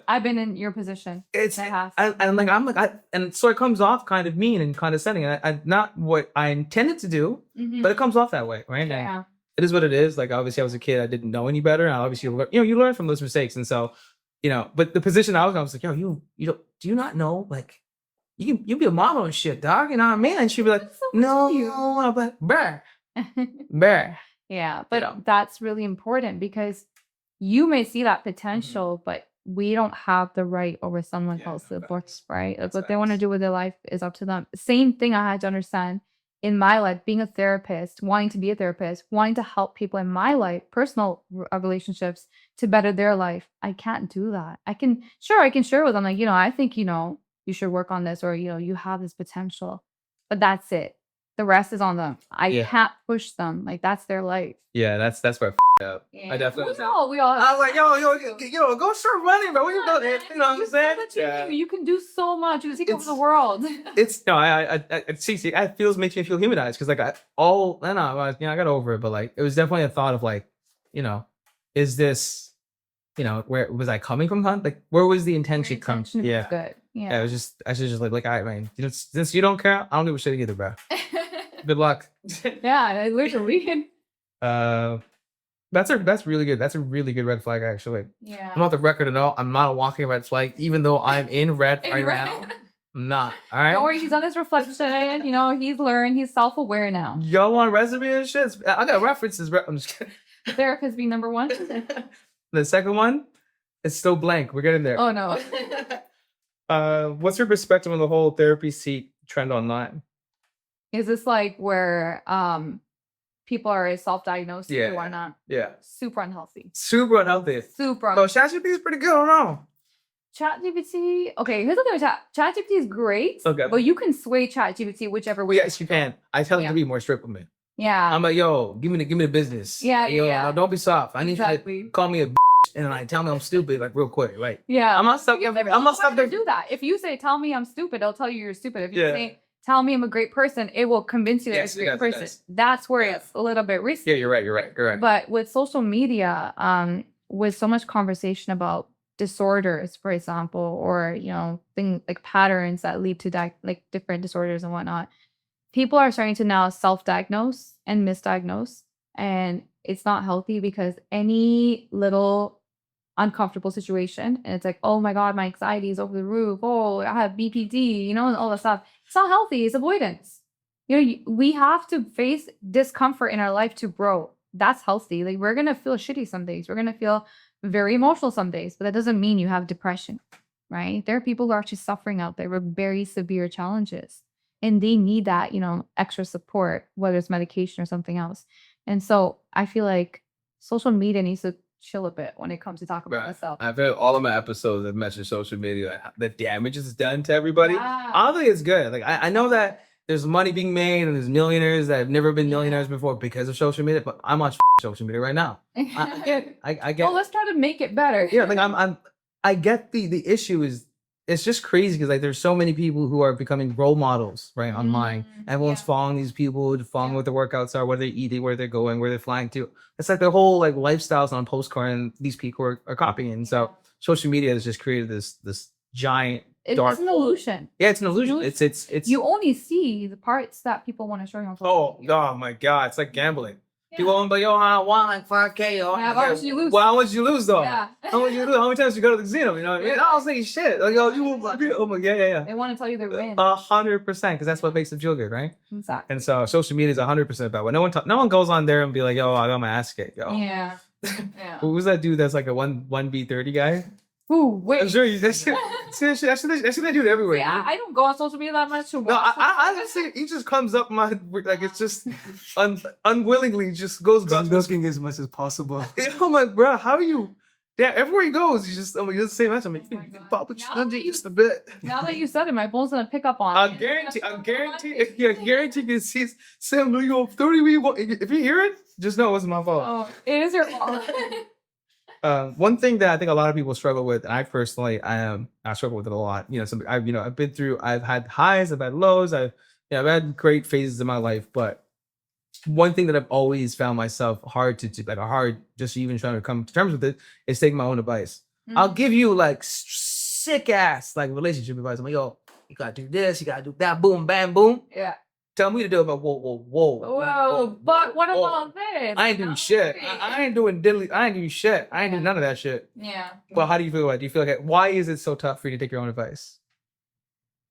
S2: I've
S1: been in your position.
S2: And so it comes off kind of mean and condescending. And not what I intended to do, but it comes off that way, right?
S1: Yeah.
S2: And it is what it is. Like obviously, I was a kid, I didn't know any better, and obviously, you learn from those mistakes. And so, but the position I was like, yo, you don't do you not know like you be a model and shit, dog? You know what I mean? And she'd be like, no, but bear.
S1: Yeah, but that's really important because you may see that potential, but we don't have the right over someone else's books, right? Like what they want to do with their life is up to them. Same thing I had to understand in my life, being a therapist, wanting to be a therapist, wanting to help people in my life, personal relationships to better their life. I can't do that. I can share with them, like, I think, you should work on this, or, you have this potential, but that's it. The rest is on them. I can't push them. Like that's their life.
S2: Yeah, that's where I up.
S1: Yeah.
S2: I definitely.
S1: We all.
S2: I was like, yo, go start running, bro. What you doing? You know what I'm saying?
S1: You can do so much. You can take over the world.
S2: It makes me feel humanized because like I got over it, but like it was definitely a thought of like, is this, where was I coming from? Like where was the intention come?
S1: Yeah, good. Yeah,
S2: it was just I should just like, all right, man. Since you don't care, I don't give a shit either, bro. Good luck.
S1: Yeah, literally.
S2: That's really good. That's a really good red flag, actually.
S1: Yeah.
S2: I'm not the record at all. I'm not a walking red flag, even though I'm in red right now. I'm not. All right.
S1: Don't worry, he's on his reflection. He's learned. He's self-aware now.
S2: Y'all want resume and shit? I got references. I'm just kidding.
S1: Therapist being number one.
S2: The second one, it's still blank. We're getting there.
S1: Oh no.
S2: What's your perspective on the whole therapy seat trend online?
S1: Is this like where people are self-diagnosed or whatnot?
S2: Yeah.
S1: Super unhealthy.
S2: Super unhealthy.
S1: Super unhealthy.
S2: So ChatGPT is pretty good. I don't know.
S1: ChatGPT. Okay, here's the thing. ChatGPT is great.
S2: Okay.
S1: But you can sway ChatGPT whichever way.
S2: Yes, you can. I tell him to be more strict with me.
S1: Yeah.
S2: I'm like, yo, give me the business.
S1: Yeah.
S2: No, don't be soft. I need you to call me a and then tell me I'm stupid like real quick. Like,
S1: yeah.
S2: I'm not stuck. I'm not stuck there.
S1: Do that. If you say, tell me I'm stupid, it'll tell you you're stupid. If you say, tell me I'm a great person, it will convince you that it's a great person. That's where it's a little bit risky.
S2: Yeah, you're right.
S1: But with social media, with so much conversation about disorders, for example, or things like patterns that lead to like different disorders and whatnot, people are starting to now self-diagnose and misdiagnose, and it's not healthy because any little uncomfortable situation and it's like, oh my god, my anxiety is over the roof, oh I have BPD, and all that stuff. It's not healthy. It's avoidance. We have to face discomfort in our life to grow. That's healthy. Like we're gonna feel shitty some days, we're gonna feel very emotional some days, but that doesn't mean you have depression, right? There are people who are actually suffering out there with very severe challenges, and they need that extra support, whether it's medication or something else. And so I feel like social media needs to chill a bit when it comes to talking about myself.
S2: I've heard all of my episodes that mention social media, the damage it's done to everybody. I don't think it's good. Like I know that there's money being made and there's millionaires that have never been millionaires before because of social media, but I'm on social media right now. I get.
S1: Well, let's try to make it better.
S2: Yeah, like I get the issue is. It's just crazy because like there's so many people who are becoming role models right online. Everyone's following these people, following what their workouts are, what they're eating, where they're going, where they're flying to. It's like their whole like lifestyles on a postcard, and these people are copying it. And so social media has just created this giant dark.
S1: It's an illusion.
S2: Yeah, it's an illusion. It's
S1: you only see the parts that people want to show you on social media.
S2: Oh my god, it's like gambling. You want, but yo, I want like 5K. Yo.
S1: Yeah, how much you lose?
S2: Well, how much you lose though?
S1: Yeah.
S2: How much you lose? How many times you go to the casino? You know what I mean? I was saying shit. Like, yo, you want oh my yeah.
S1: They want to tell you they're winning.
S2: 100%, because that's what makes them feel good, right?
S1: Exactly.
S2: And so social media is 100% about what no one goes on there and be like, yo, I got my ass kicked, yo.
S1: Yeah. Yeah.
S2: Who was that dude that's like a 1v30 guy?
S1: Ooh, wait.
S2: I'm sure that's shit they do it everywhere.
S1: Yeah, I don't go on social media that much.
S2: No, I just say he just comes up my like it's just unwillingly just goes back.
S3: Looking as much as possible.
S2: I'm like, bro, how are you? Yeah, everywhere he goes, he just he does the same answer. I'm like, you can probably just a bit.
S1: Now that you said it, my phone's gonna pick up on
S2: I
S1: it.
S2: guarantee, you can see Sam, you go 30 if you hear it, just know it wasn't my fault.
S1: Oh, it is your fault.
S2: One thing that I think a lot of people struggle with, and I personally, I struggle with it a lot. You know, I've had highs, I've had lows, I've had great phases in my life, but one thing that I've always found myself hard just even trying to come to terms with it is taking my own advice.
S1: Mm.
S2: I'll give you like sick ass like relationship advice. I'm like, yo, you gotta do this, you gotta do that, boom, bam, boom.
S1: Yeah.
S2: Tell me to do it, but whoa.
S1: But what about this?
S2: I ain't doing shit. I ain't doing diddly. I ain't doing shit. I ain't doing none of that shit.
S1: Yeah.
S2: Well, how do you feel about it? Do you feel like why is it so tough for you to take your own advice?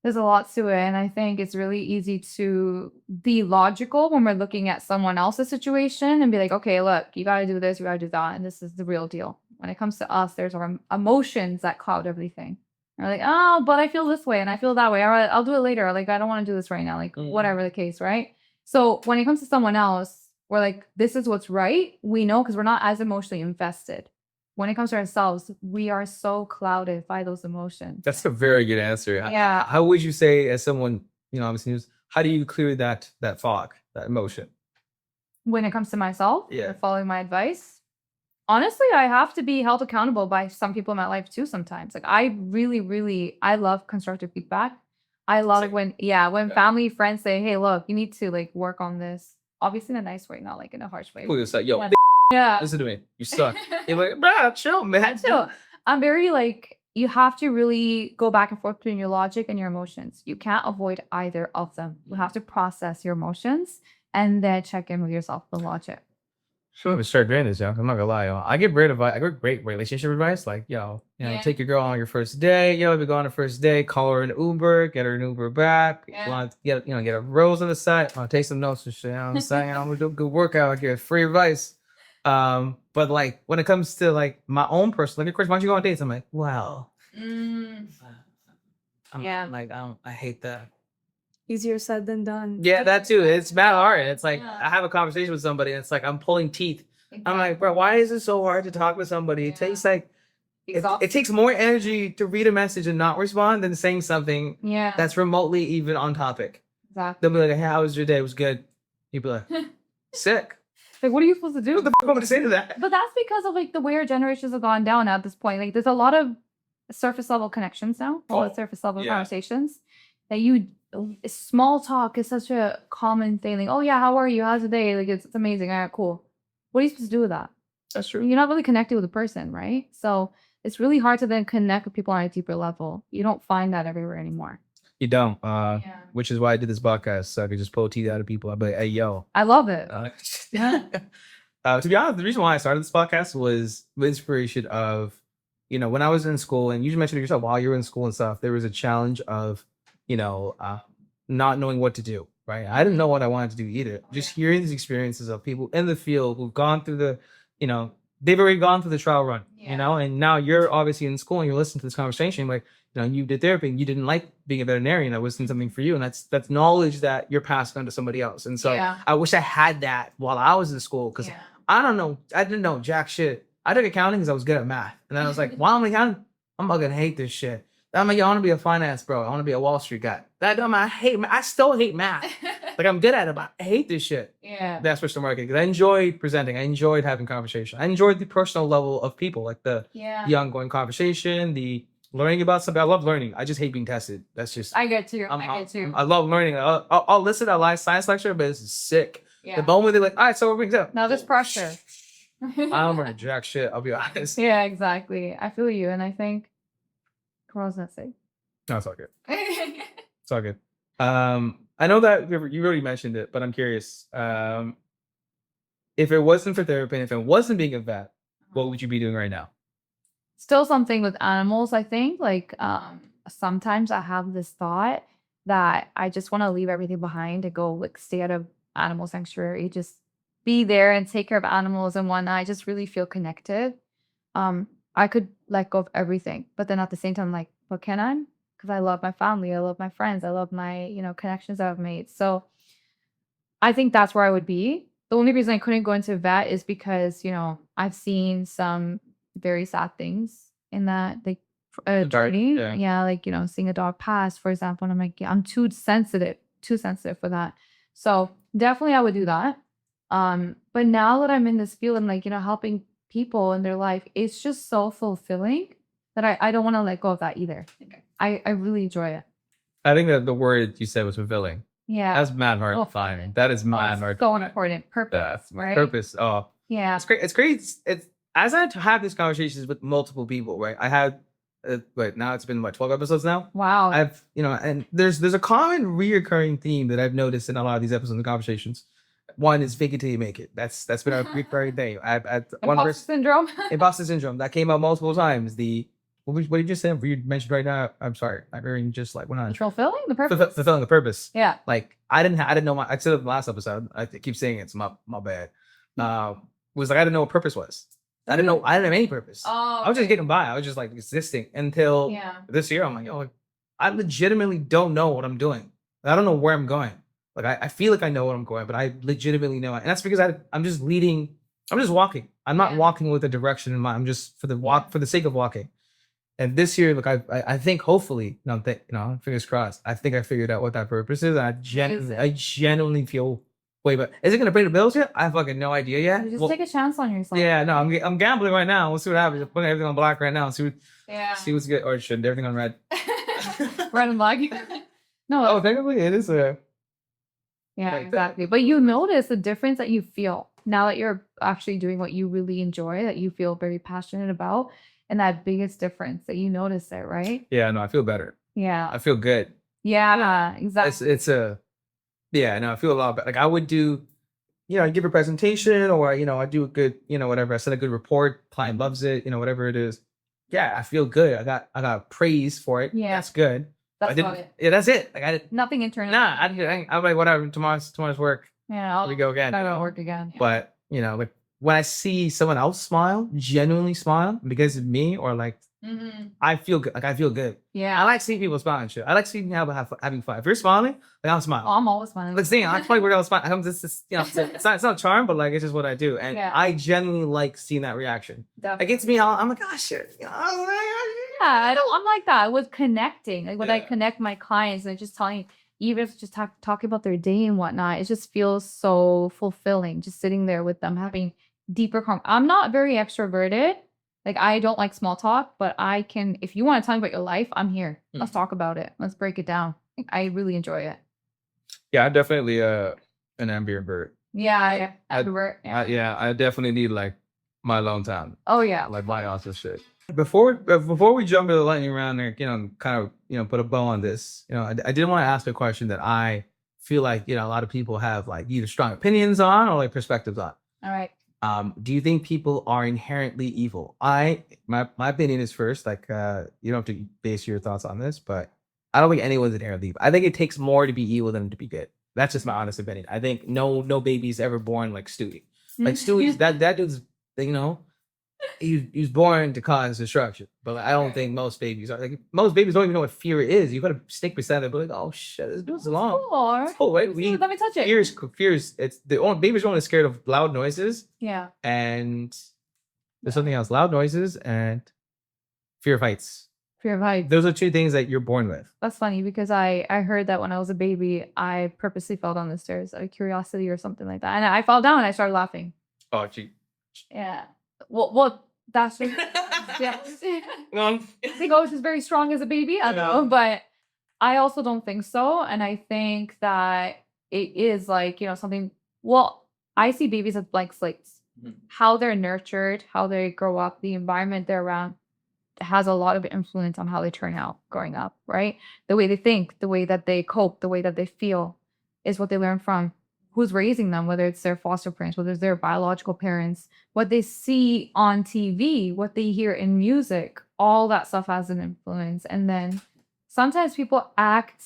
S1: There's a lot to it, and I think it's really easy to be logical when we're looking at someone else's situation and be like, okay, look, you gotta do this, you gotta do that, and this is the real deal. When it comes to us, there's our emotions that cloud everything. We're like, oh, but I feel this way and I feel that way. All right, I'll do it later. Like, I don't want to do this right now. Like, whatever the case, right? So when it comes to someone else, we're like, this is what's right. We know because we're not as emotionally invested. When it comes to ourselves, we are so clouded by those emotions.
S2: That's a very good answer.
S1: Yeah.
S2: How would you say, as someone, obviously, how do you clear that fog, that emotion?
S1: When it comes to myself,
S2: Yeah,
S1: following my advice, honestly, I have to be held accountable by some people in my life too sometimes. Like, I really, I love constructive feedback. I love it when family, friends say, hey, look, you need to like work on this. Obviously in a nice way, not like in a harsh way.
S2: People just like, yo,
S1: yeah.
S2: listen to me. You suck. You're like, bruh, chill, man.
S1: Chill. I'm very like, you have to really go back and forth between your logic and your emotions. You can't avoid either of them. You have to process your emotions and then check in with yourself with logic.
S2: Sure, we start doing this, yo. I'm not gonna lie, yo. I get great advice. I get great relationship advice. Like, take your girl on your first day. If you go on a first day, call her an Uber, get her an Uber back.
S1: Yeah.
S2: Get a rose on the side. I'll take some notes and shit. You know what I'm saying? I'm gonna do a good workout. I get free advice. But like when it comes to like my own personal, like, of course, why don't you go on dates? I'm like, wow. I hate that.
S4: Easier said than done.
S2: Yeah, that too. It's bad hard. It's like I have a conversation with somebody and it's like I'm pulling teeth. Exactly. I'm like, bro, why is it so hard to talk with somebody? It takes like it takes more energy to read a message and not respond than saying something that's remotely even on topic.
S1: Exactly.
S2: They'll be like, hey, how was your day? It was good. You'd be like, sick.
S1: Like, what are you supposed to do?
S2: What the fuck am I gonna say to that?
S1: But that's because of like the way our generations have gone down at this point. Like, there's a lot of surface level connections now, surface level conversations that small talk is such a common thing. Like, oh yeah, how are you? How's the day? Like, it's amazing. All right, cool. What are you supposed to do with that?
S2: That's true.
S1: You're not really connected with the person, right? So it's really hard to then connect with people on a deeper level. You don't find that everywhere anymore.
S2: You don't. Which is why I did this podcast, so I could just pull teeth out of people. I'd be like, hey, yo.
S1: I love it.
S2: To be honest, the reason why I started this podcast was the inspiration of, when I was in school, and you just mentioned it yourself, while you were in school and stuff, there was a challenge of, not knowing what to do, right? I didn't know what I wanted to do either. Just hearing these experiences of people in the field who've gone through they've already gone through the trial run, and now you're obviously in school and you're listening to this conversation, like, you did therapy and you didn't like being a veterinarian. That wasn't something for you. And that's knowledge that you're passing on to somebody else. And so I wish I had that while I was in school, because I don't know. I didn't know jack shit. I took accounting because I was good at math. And then I was like, while I'm accounting, I'm going to hate this shit. I'm like, I want to be a finance bro. I want to be a Wall Street guy. I still hate math. Like, I'm good at it, but I hate this shit. Yeah. That's switched to marketing because I enjoyed presenting. I enjoyed having conversation. I enjoyed the personal level of people, like the ongoing conversation, the learning about something. I love learning. I just hate being tested. That's just.
S1: I get you. I get you.
S2: I love learning. I'll listen to a live science lecture, but it's sick. Yeah. The moment they're like, all right, so what brings up?
S1: Now there's pressure.
S2: I don't learn jack shit. I'll be honest.
S1: Yeah, exactly. I feel you, and I think. What was I say?
S2: No, it's all good. It's all good. I know that you already mentioned it, but I'm curious. if it wasn't for therapy, and if it wasn't being a vet, what would you be doing right now?
S1: Still something with animals, I think. Like, sometimes I have this thought that I just want to leave everything behind to go like stay at a animal sanctuary, just be there and take care of animals and whatnot. I just really feel connected. I could let go of everything, but then at the same time, like, what can I? Because I love my family, I love my friends, I love my, connections I've made. So I think that's where I would be. The only reason I couldn't go into vet is because, I've seen some very sad things in that, like,
S2: Dark,
S1: journey.
S2: yeah.
S1: Yeah, like, seeing a dog pass, for example, and I'm like, yeah, I'm too sensitive for that. So definitely I would do that. But now that I'm in this field and like, helping people in their life, it's just so fulfilling that I don't want to let go of that either. I really enjoy it.
S2: I think that the word you said was fulfilling.
S1: Yeah.
S2: That's mad hard to find. That is mad hard.
S1: So important. Purpose, right?
S2: Purpose. Oh,
S1: yeah.
S2: It's great. It's great. It's as I have these conversations with multiple people, right? I had, but now it's been 12 episodes now.
S1: Wow.
S2: I've, and there's a common reoccurring theme that I've noticed in a lot of these episodes and conversations. One is fake it till you make it. That's been a recurring thing.
S1: Imposter syndrome.
S2: Imposter syndrome that came up multiple times. What did you just say? You mentioned right now. I'm sorry. I really just like went on.
S1: Fulfilling the purpose.
S2: Fulfilling the purpose.
S1: Yeah.
S2: Like I didn't know I said it in the last episode. I keep saying it's my bad. Was like I didn't know what purpose was. I didn't have any purpose.
S1: Oh,
S2: I was just getting by. I was just like existing until this year. I'm like, yo, I legitimately don't know what I'm doing. I don't know where I'm going. Like I feel like I know what I'm going, but I legitimately know it. And that's because I'm just leading. I'm just walking. I'm not walking with a direction in mind. I'm just for the sake of walking. And this year, look, I think hopefully, fingers crossed. I think I figured out what that purpose is. And I genuinely feel way, but is it gonna pay the bills yet? I have fucking no idea yet.
S1: Just take a chance on yourself.
S2: Yeah, no, I'm gambling right now. We'll see what happens. I'm putting everything on black right now. See what's good, or should everything on red?
S1: Red and black. No.
S2: Oh, technically it is a.
S1: Yeah, exactly. But you notice the difference that you feel now that you're actually doing what you really enjoy, that you feel very passionate about, and that biggest difference that you notice it, right?
S2: Yeah, no, I feel better.
S1: Yeah.
S2: I feel good.
S1: Yeah, exactly.
S2: I feel a lot better. Like I would do, I give a presentation or, I do a good, whatever. I send a good report. Client loves it, whatever it is. Yeah, I feel good. I got praise for it. Yeah. That's good.
S1: That's about it.
S2: Yeah, that's it. Like I did
S1: nothing internal.
S2: Nah, I'm like, whatever, tomorrow's work.
S1: Yeah,
S2: we go again.
S1: I don't work again. Yeah.
S2: But, like when I see someone else smile, genuinely smile because of me or like, I feel good. Like I feel good.
S1: Yeah.
S2: I like seeing people smile and shit. I like seeing people having fun. If you're smiling, like I'm smiling.
S1: Oh, I'm always smiling.
S2: Let's see. I'm probably always smiling. It's not charm, but like it's just what I do, and I genuinely like seeing that reaction. Definitely. It gets me. I'm like, oh shit.
S1: Yeah, I'm like that with connecting. Like when I connect my clients and just telling, even if it's just talking about their day and whatnot, it just feels so fulfilling. Just sitting there with them, having deeper I'm not very extroverted. Like I don't like small talk, but I can. If you want to tell me about your life, I'm here. Let's talk about it. Let's break it down. I really enjoy it.
S2: Yeah, I'm definitely an ambivert.
S1: Yeah, ambivert.
S2: I definitely need like my alone time.
S1: Oh yeah,
S2: like my awesome shit. Before we jump into the lightning round and kind of put a bow on this, I did want to ask a question that I feel like a lot of people have like either strong opinions on or like perspectives on.
S1: All right.
S2: Do you think people are inherently evil? My opinion is first, like you don't have to base your thoughts on this, but I don't think anyone's inherently evil. I think it takes more to be evil than to be good. That's just my honest opinion. I think no baby's ever born like Stewie. Like Stewie's that dude's he was born to cause destruction. But like, I don't think most babies are like most babies don't even know what fear is. You gotta stick beside it, but like, oh shit, this dude's long. Oh wait,
S1: let me touch it.
S2: Fears. It's babies are only scared of loud noises.
S1: Yeah.
S2: And there's something else: loud noises and fear of heights.
S1: Fear of heights.
S2: Those are two things that you're born with.
S1: That's funny because I heard that when I was a baby, I purposely fell down the stairs out of curiosity or something like that, and I fell down and I started laughing.
S2: Oh gee.
S1: Yeah. Well, that's just, yeah. I think I was just very strong as a baby. I don't know, but I also don't think so. And I think that it is like, something, well, I see babies as blank slates. How they're nurtured, how they grow up, the environment they're around has a lot of influence on how they turn out growing up, right? The way they think, the way that they cope, the way that they feel is what they learn from who's raising them, whether it's their foster parents, whether it's their biological parents, what they see on TV, what they hear in music, all that stuff has an influence. And then sometimes people act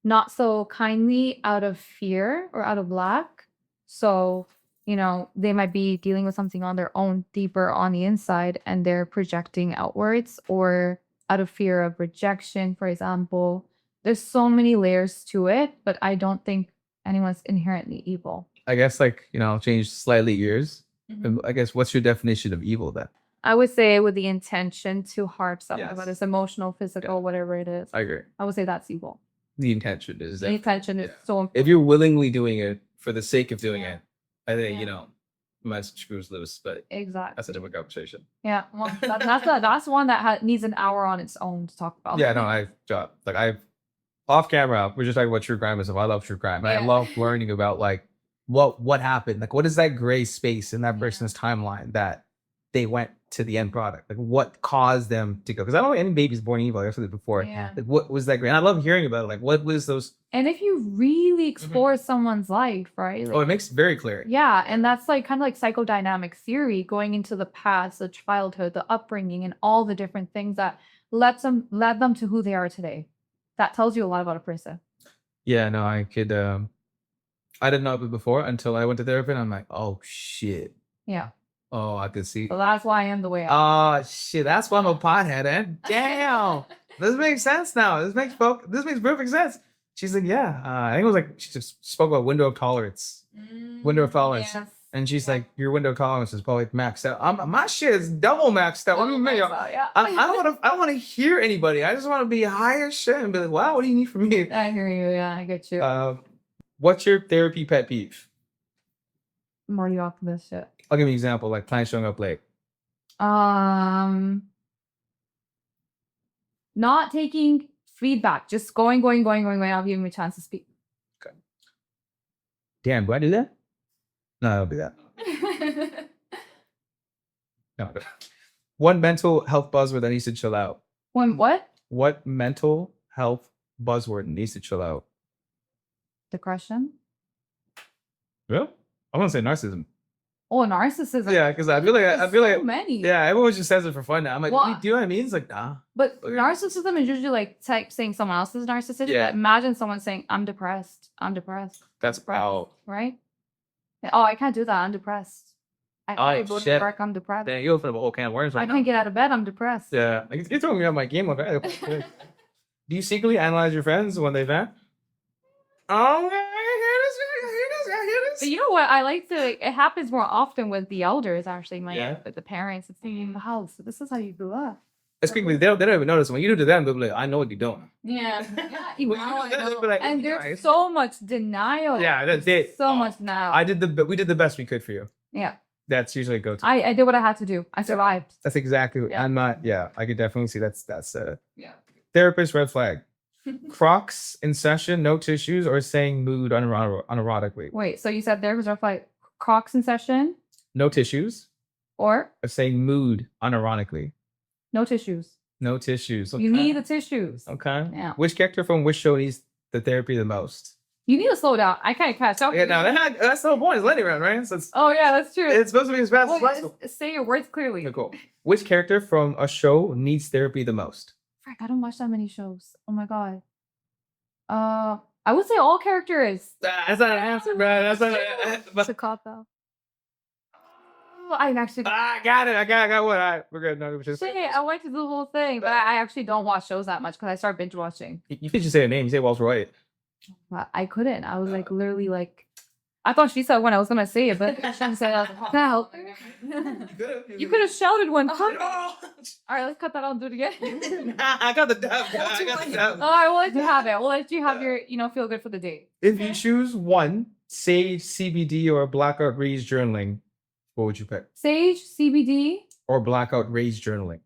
S1: not so kindly out of fear or out of lack. So, they might be dealing with something on their own deeper on the inside and they're projecting outwards, or out of fear of rejection, for example. There's so many layers to it, but I don't think anyone's inherently evil.
S2: I guess I'll change slightly gears.
S1: Mhm.
S2: I guess what's your definition of evil then?
S1: I would say with the intention to harm someone,
S2: Yes.
S1: whether it's emotional, physical, whatever it is.
S2: I agree.
S1: I would say that's evil.
S2: The intention is
S1: The intention is
S2: yeah.
S1: so important.
S2: If you're willingly doing it for the sake of doing
S1: Yeah.
S2: it, I think
S1: Yeah.
S2: my screws loose. But
S1: Exactly.
S2: that's a different conversation.
S1: Yeah, well, that's one that needs an hour on its own to talk about.
S2: Yeah, no, I've off camera. We're just talking about true crime and stuff. I love true crime. And I
S1: Yeah.
S2: love learning about what happened. What is that gray space in that
S1: Yeah.
S2: person's timeline that they went to the end product? What caused them to go? Because I don't know any baby's born evil. I've said it before.
S1: Yeah.
S2: What was that gray? And I love hearing about it. What was those?
S1: And if you really explore someone's life, right?
S2: Oh, it makes it very clear.
S1: Yeah, and that's kind of like psychodynamic theory, going into the past, the childhood, the upbringing, and all the different things that led them to who they are today. That tells you a lot about a person.
S2: Yeah, no, I could. I didn't know it before until I went to therapy, and I'm like, oh shit.
S1: Yeah.
S2: Oh, I could see.
S1: So that's why I am the way I am.
S2: Oh shit, that's why I'm a pothead. And damn, this makes sense now. This makes perfect sense. She's like, yeah. I think it was she just spoke about window of tolerance. Window of tolerance.
S1: Yes.
S2: And she's like, your window of tolerance is probably maxed out. My shit is double maxed out. What do you mean?
S1: Yeah.
S2: I don't want to hear anybody. I just want to be high as shit and be like, wow, what do you need from me?
S1: I hear you. Yeah, I get you.
S2: What's your therapy pet peeve?
S1: I'm already off of this shit.
S2: I'll give you an example, like clients showing up late.
S1: Not taking feedback, just going, I'll give him a chance to speak.
S2: Okay. Damn, do I do that? No, I don't do that. No. One mental health buzzword that needs to chill out.
S1: What?
S2: What mental health buzzword needs to chill out?
S1: Depression?
S2: Yeah, I want to say narcissism.
S1: Oh, narcissism.
S2: Yeah, because I feel like
S1: so many.
S2: yeah, everyone just says it for fun now. I'm like,
S1: Well,
S2: do you know what I mean? It's like, nah.
S1: But narcissism is usually saying someone else is narcissistic.
S2: Yeah.
S1: But imagine someone saying, I'm depressed.
S2: That's how.
S1: Right? Oh, I can't do that. I'm depressed. I can't go to
S2: shit.
S1: work. I'm depressed.
S2: Dang, you open up a whole can of worms right
S1: I
S2: now.
S1: can't get out of bed. I'm depressed.
S2: Yeah, you're throwing me on my game. Okay. Do you secretly analyze your friends when they vent? Oh, I hear this.
S1: But you know what? I like to. It happens more often with the elders, actually.
S2: Yeah.
S1: With the parents. It's in the house. So this is how you grew up.
S2: It's quickly. They don't even notice. When you do to them, they'll be like, I know what you're doing.
S1: Yeah.
S2: They'll be like,
S1: And there's
S2: "Nice."
S1: so much denial.
S2: Yeah, that's it.
S1: So much denial.
S2: We did the best we could for you.
S1: Yeah.
S2: That's usually go to.
S1: I did what I had to do. I survived.
S2: That's exactly.
S1: Yeah.
S2: I'm not. Yeah, I could definitely see that's
S1: Yeah.
S2: therapist red flag. Crocs in session, no tissues, or saying mood unironically.
S1: Wait, so you said there was Crocs in session
S2: No tissues,
S1: or
S2: or saying mood unironically.
S1: no tissues?
S2: No tissues.
S1: You need the tissues.
S2: Okay.
S1: Yeah.
S2: Which character from which show needs the therapy the most?
S1: You need to slow down. I can't catch up.
S2: Yeah, no, that's the whole point. It's letting around, right? So
S1: Oh yeah, that's true.
S2: it's supposed to be as fast as
S1: Well,
S2: possible.
S1: say your words clearly.
S2: Okay, cool. Which character from a show needs therapy the most?
S1: Frick, I don't watch that many shows. Oh my god. I would say all characters.
S2: That's not an answer, bro. That's not.
S4: It's a cop out.
S1: I actually.
S2: I got it. I got what? All right, we're good. No, just,
S1: Shit, I went to do the whole thing, but I actually don't watch shows that much because I start binge watching.
S2: you could just say a name. You say Walter White.
S1: But I couldn't. I was literally I thought she said when I was gonna say it, but she said, "Can I help?" You could have shouted one. All right, let's cut that out and do it again.
S2: I got the dub. I got the dub.
S1: All right, we'll let you have it. We'll let you have your, feel good for the day.
S2: If you choose one, Sage, CBD, or Blackout Rage journaling, what would you pick?
S1: Sage, CBD.
S2: Or Blackout Rage journaling?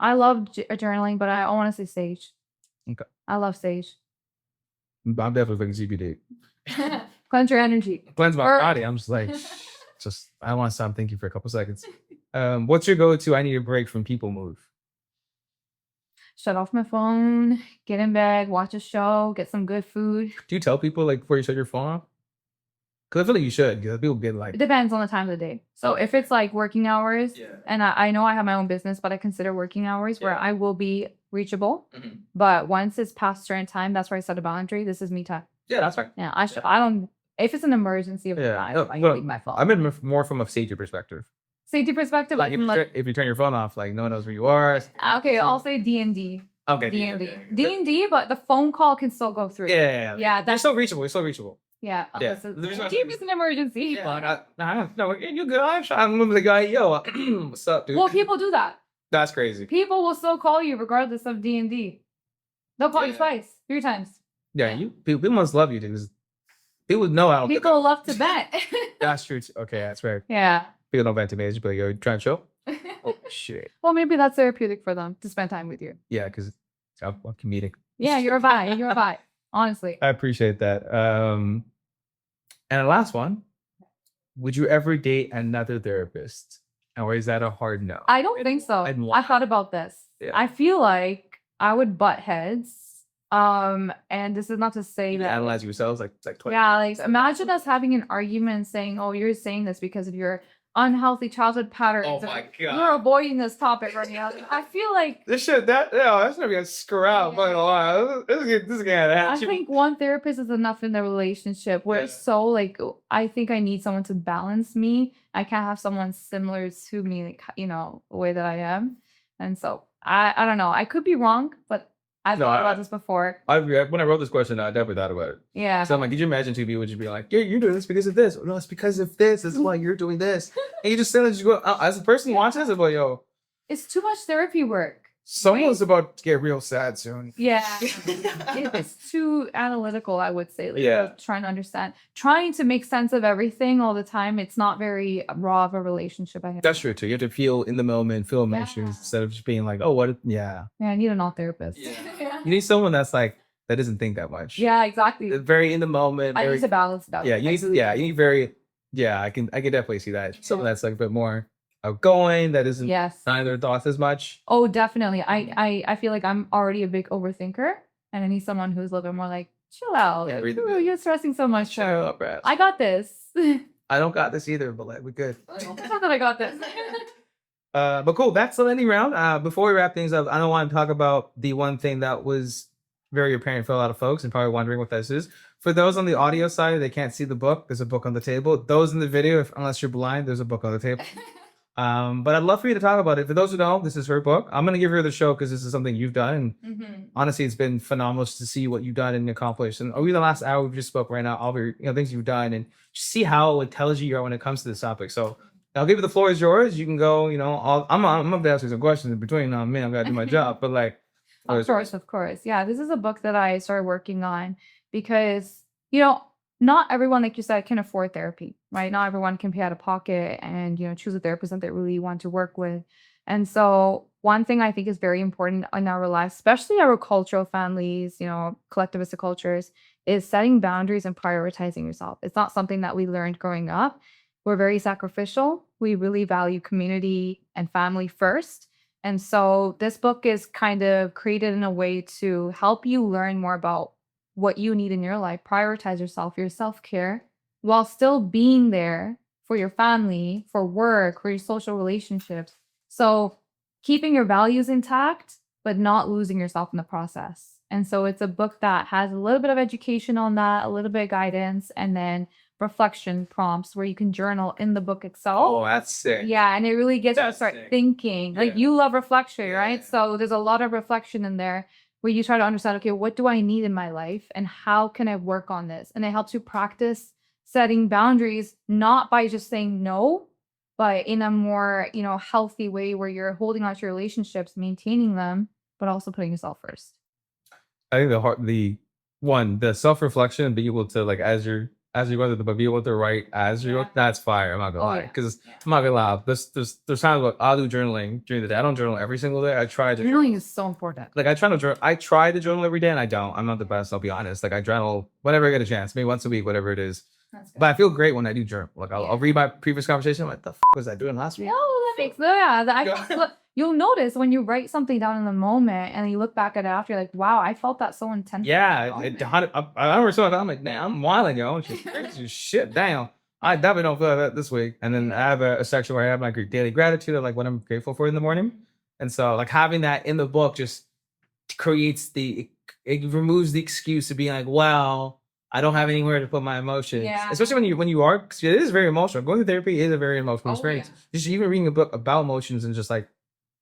S1: I love journaling, but I want to say Sage.
S2: Okay.
S1: I love Sage.
S2: I'm definitely picking CBD.
S1: Cleanse your energy.
S2: Cleanse my body. I'm just I want to stop thinking for a couple seconds. What's your go-to? I need a break from people move.
S1: shut off my phone, get in bed, watch a show, get some good food.
S2: Do you tell people like before you shut your phone off? Because I feel like you should. Because people get like,
S1: It depends on the time of the day. So if it's like working hours,
S2: yeah.
S1: and I know I have my own business, but I consider working hours where
S2: Yeah.
S1: I will be reachable.
S2: Mhm.
S1: But once it's past a certain time, that's where I set a boundary. This is me time.
S2: Yeah, that's right.
S1: Yeah, I don't. If it's an emergency of
S2: Yeah.
S1: time, I
S2: Well,
S1: leave my phone.
S2: I mean more from a safety perspective.
S1: Safety perspective,
S2: Like if you turn your phone off, like no one knows where you are.
S1: okay, I'll say D&D.
S2: Okay.
S1: D&D. D&D, but the phone call can still go through.
S2: Yeah.
S1: Yeah,
S2: They're
S1: that's
S2: still reachable. It's still reachable.
S1: yeah.
S2: Yeah.
S1: If it's an emergency.
S2: Yeah. No, you good. I'm the guy. Yo, what's up, dude?
S1: Well, people do that.
S2: That's crazy.
S1: People will still call you regardless of D&D. They'll call you
S2: Yeah.
S1: twice, 3 times.
S2: Yeah, people must love you, dude. People know how.
S1: People love to bet.
S2: That's true. Okay, that's fair.
S1: Yeah.
S2: People don't vent to me. Just be like, yo, trying to show? Oh shit.
S1: Well, maybe that's therapeutic for them to spend time with you.
S2: Yeah, because I'm comedic.
S1: Yeah, you're a vibe. You're a vibe. Honestly.
S2: I appreciate that. And the last one, would you ever date another therapist? Or is that a hard no?
S1: I don't think so.
S2: And why?
S1: I thought about this.
S2: Yeah.
S1: I feel like I would butt heads. And this is not to say
S2: You
S1: that.
S2: analyze yourselves like twice.
S1: Yeah, like imagine us having an argument saying, "Oh, you're saying this because of your unhealthy childhood patterns.
S2: Oh
S1: or
S2: my
S1: You're
S2: god.
S1: avoiding this topic right now." I feel like
S2: That's gonna be a screw out.
S1: Yeah.
S2: This is gonna
S1: I
S2: happen.
S1: think one therapist is enough in the relationship. Where it's so like I think I need someone to balance me. I can't have someone similar to me, like the way that I am. And so I don't know. I could be wrong, but I've
S2: No,
S1: thought about this before.
S2: When I wrote this question, I definitely thought about it.
S1: Yeah.
S2: So I'm like, could you imagine 2 people would just be like, you're doing this because of this. No, it's because of this. That's why you're doing this. And you just sit there and just go, as a person watching this, I'm like, yo,
S1: It's too much therapy work.
S2: someone's about to get real sad soon.
S1: Yeah. It's too analytical, I would say. Like,
S2: Yeah.
S1: trying to understand, trying to make sense of everything all the time. It's not very raw of a relationship. I have.
S2: That's true too. You have to feel in the moment, feel emotions
S1: Yeah.
S2: instead of just being like, oh, what? Yeah.
S1: Yeah, I need a non-therapist.
S2: Yeah. You need someone that's like, that doesn't think that much.
S1: Yeah, exactly.
S2: Very in the moment.
S1: I
S2: Very,
S1: need to balance it out.
S2: yeah. You need to, yeah. You need very, yeah. I can definitely see that. Someone that's like a bit more outgoing, that isn't
S1: Yes.
S2: behind their thoughts as much.
S1: Oh, definitely. I feel like I'm already a big overthinker, and I need someone who's a little bit more like, chill out.
S2: Yeah, breathe a
S1: Ooh,
S2: bit.
S1: you're stressing so much.
S2: Shut up, Brad.
S1: I got this.
S2: I don't got this either, but like, we're good.
S1: It's not that I got this.
S2: But cool. That's the lightning round. Before we wrap things up, I don't want to talk about the one thing that was very apparent for a lot of folks and probably wondering what this is. For those on the audio side, they can't see the book. There's a book on the table. Those in the video, unless you're blind, there's a book on the table. But I'd love for you to talk about it. For those who don't, this is her book. I'm going to give her the show because this is something you've done. And honestly, it's been phenomenal to see what you've done and accomplished. And over the last hour, we've just spoke right now, all of your things you've done and see how intelligent you are when it comes to this topic. So I'll give you the floor is yours. You can go, I'm going to ask you some questions in between. Me, I'm going to do my job. But like,
S1: Of course. Yeah, this is a book that I started working on because, not everyone, like you said, can afford therapy, right? Not everyone can pay out of pocket and, choose a therapist that they really want to work with. And so one thing I think is very important in our lives, especially our cultural families, collectivistic cultures, is setting boundaries and prioritizing yourself. It's not something that we learned growing up. We're very sacrificial. We really value community and family first. And so this book is kind of created in a way to help you learn more about what you need in your life, prioritize yourself, your self-care, while still being there for your family, for work, for your social relationships. So keeping your values intact, but not losing yourself in the process. And so it's a book that has a little bit of education on that, a little bit of guidance, and then reflection prompts where you can journal in the book itself.
S2: oh, that's sick.
S1: Yeah, and it really gets you to
S2: That's
S1: start
S2: sick.
S1: thinking. Like
S2: Yeah.
S1: you love reflection,
S2: Yeah.
S1: right? So there's a lot of reflection in there where you try to understand, okay, what do I need in my life and how can I work on this? And it helps you practice setting boundaries, not by just saying no, but in a more, healthy way where you're holding on to your relationships, maintaining them, but also putting yourself first.
S2: I think the self-reflection, be able to like as you're going through the book, be able to write as you're
S1: Yeah.
S2: that's fire. I'm not gonna
S1: Oh,
S2: lie,
S1: yeah.
S2: because I'm not gonna lie. There's times like I'll do journaling during the day. I don't journal every single day. I try to
S1: Journaling is so important.
S2: like I try to journal every day, and I don't. I'm not the best. I'll be honest. Like I journal whenever I get a chance, maybe once a week, whatever it is.
S1: That's good.
S2: But I feel great when I do journal. Like I'll
S1: Yeah.
S2: read my previous conversation. I'm like, the was I doing last week?
S1: Oh, that makes yeah. you'll notice when you write something down in the moment and you look back at it after, you're like, wow, I felt that so intensely.
S2: Yeah, I remember saw it. I'm like, damn, I'm wilding, yo. Shit down. I definitely don't feel that this week. And then I have a section where I have like daily gratitude of like what I'm grateful for in the morning. And so like having that in the book just creates it removes the excuse of being like, well, I don't have anywhere to put my emotions.
S1: Yeah.
S2: Especially when you are, 'cause it is very emotional. Going to therapy is a very emotional
S1: Oh,
S2: experience.
S1: yeah.
S2: Just even reading a book about emotions and just like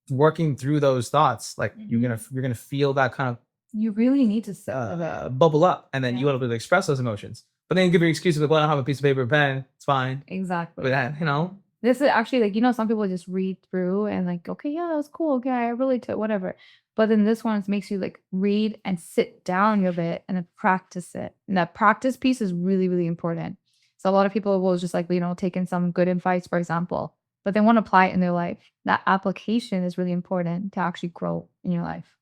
S2: working through those thoughts, like you're gonna feel that kind of
S1: You really need to sit with it.
S2: bubble up, and then
S1: Yeah.
S2: you want to be able to express those emotions. But then you give your excuses like, well, I don't have a piece of paper and pen. It's fine.
S1: Exactly.
S2: But that,
S1: This is actually like, some people just read through and like, okay, yeah, that was cool. Okay, I relate to it, whatever. But then this one makes you like read and sit down a bit and then practice it. And that practice piece is really, really important. So a lot of people will just like, take in some good advice, for example, but they want to apply it in their life. That application is really important to actually grow in your life.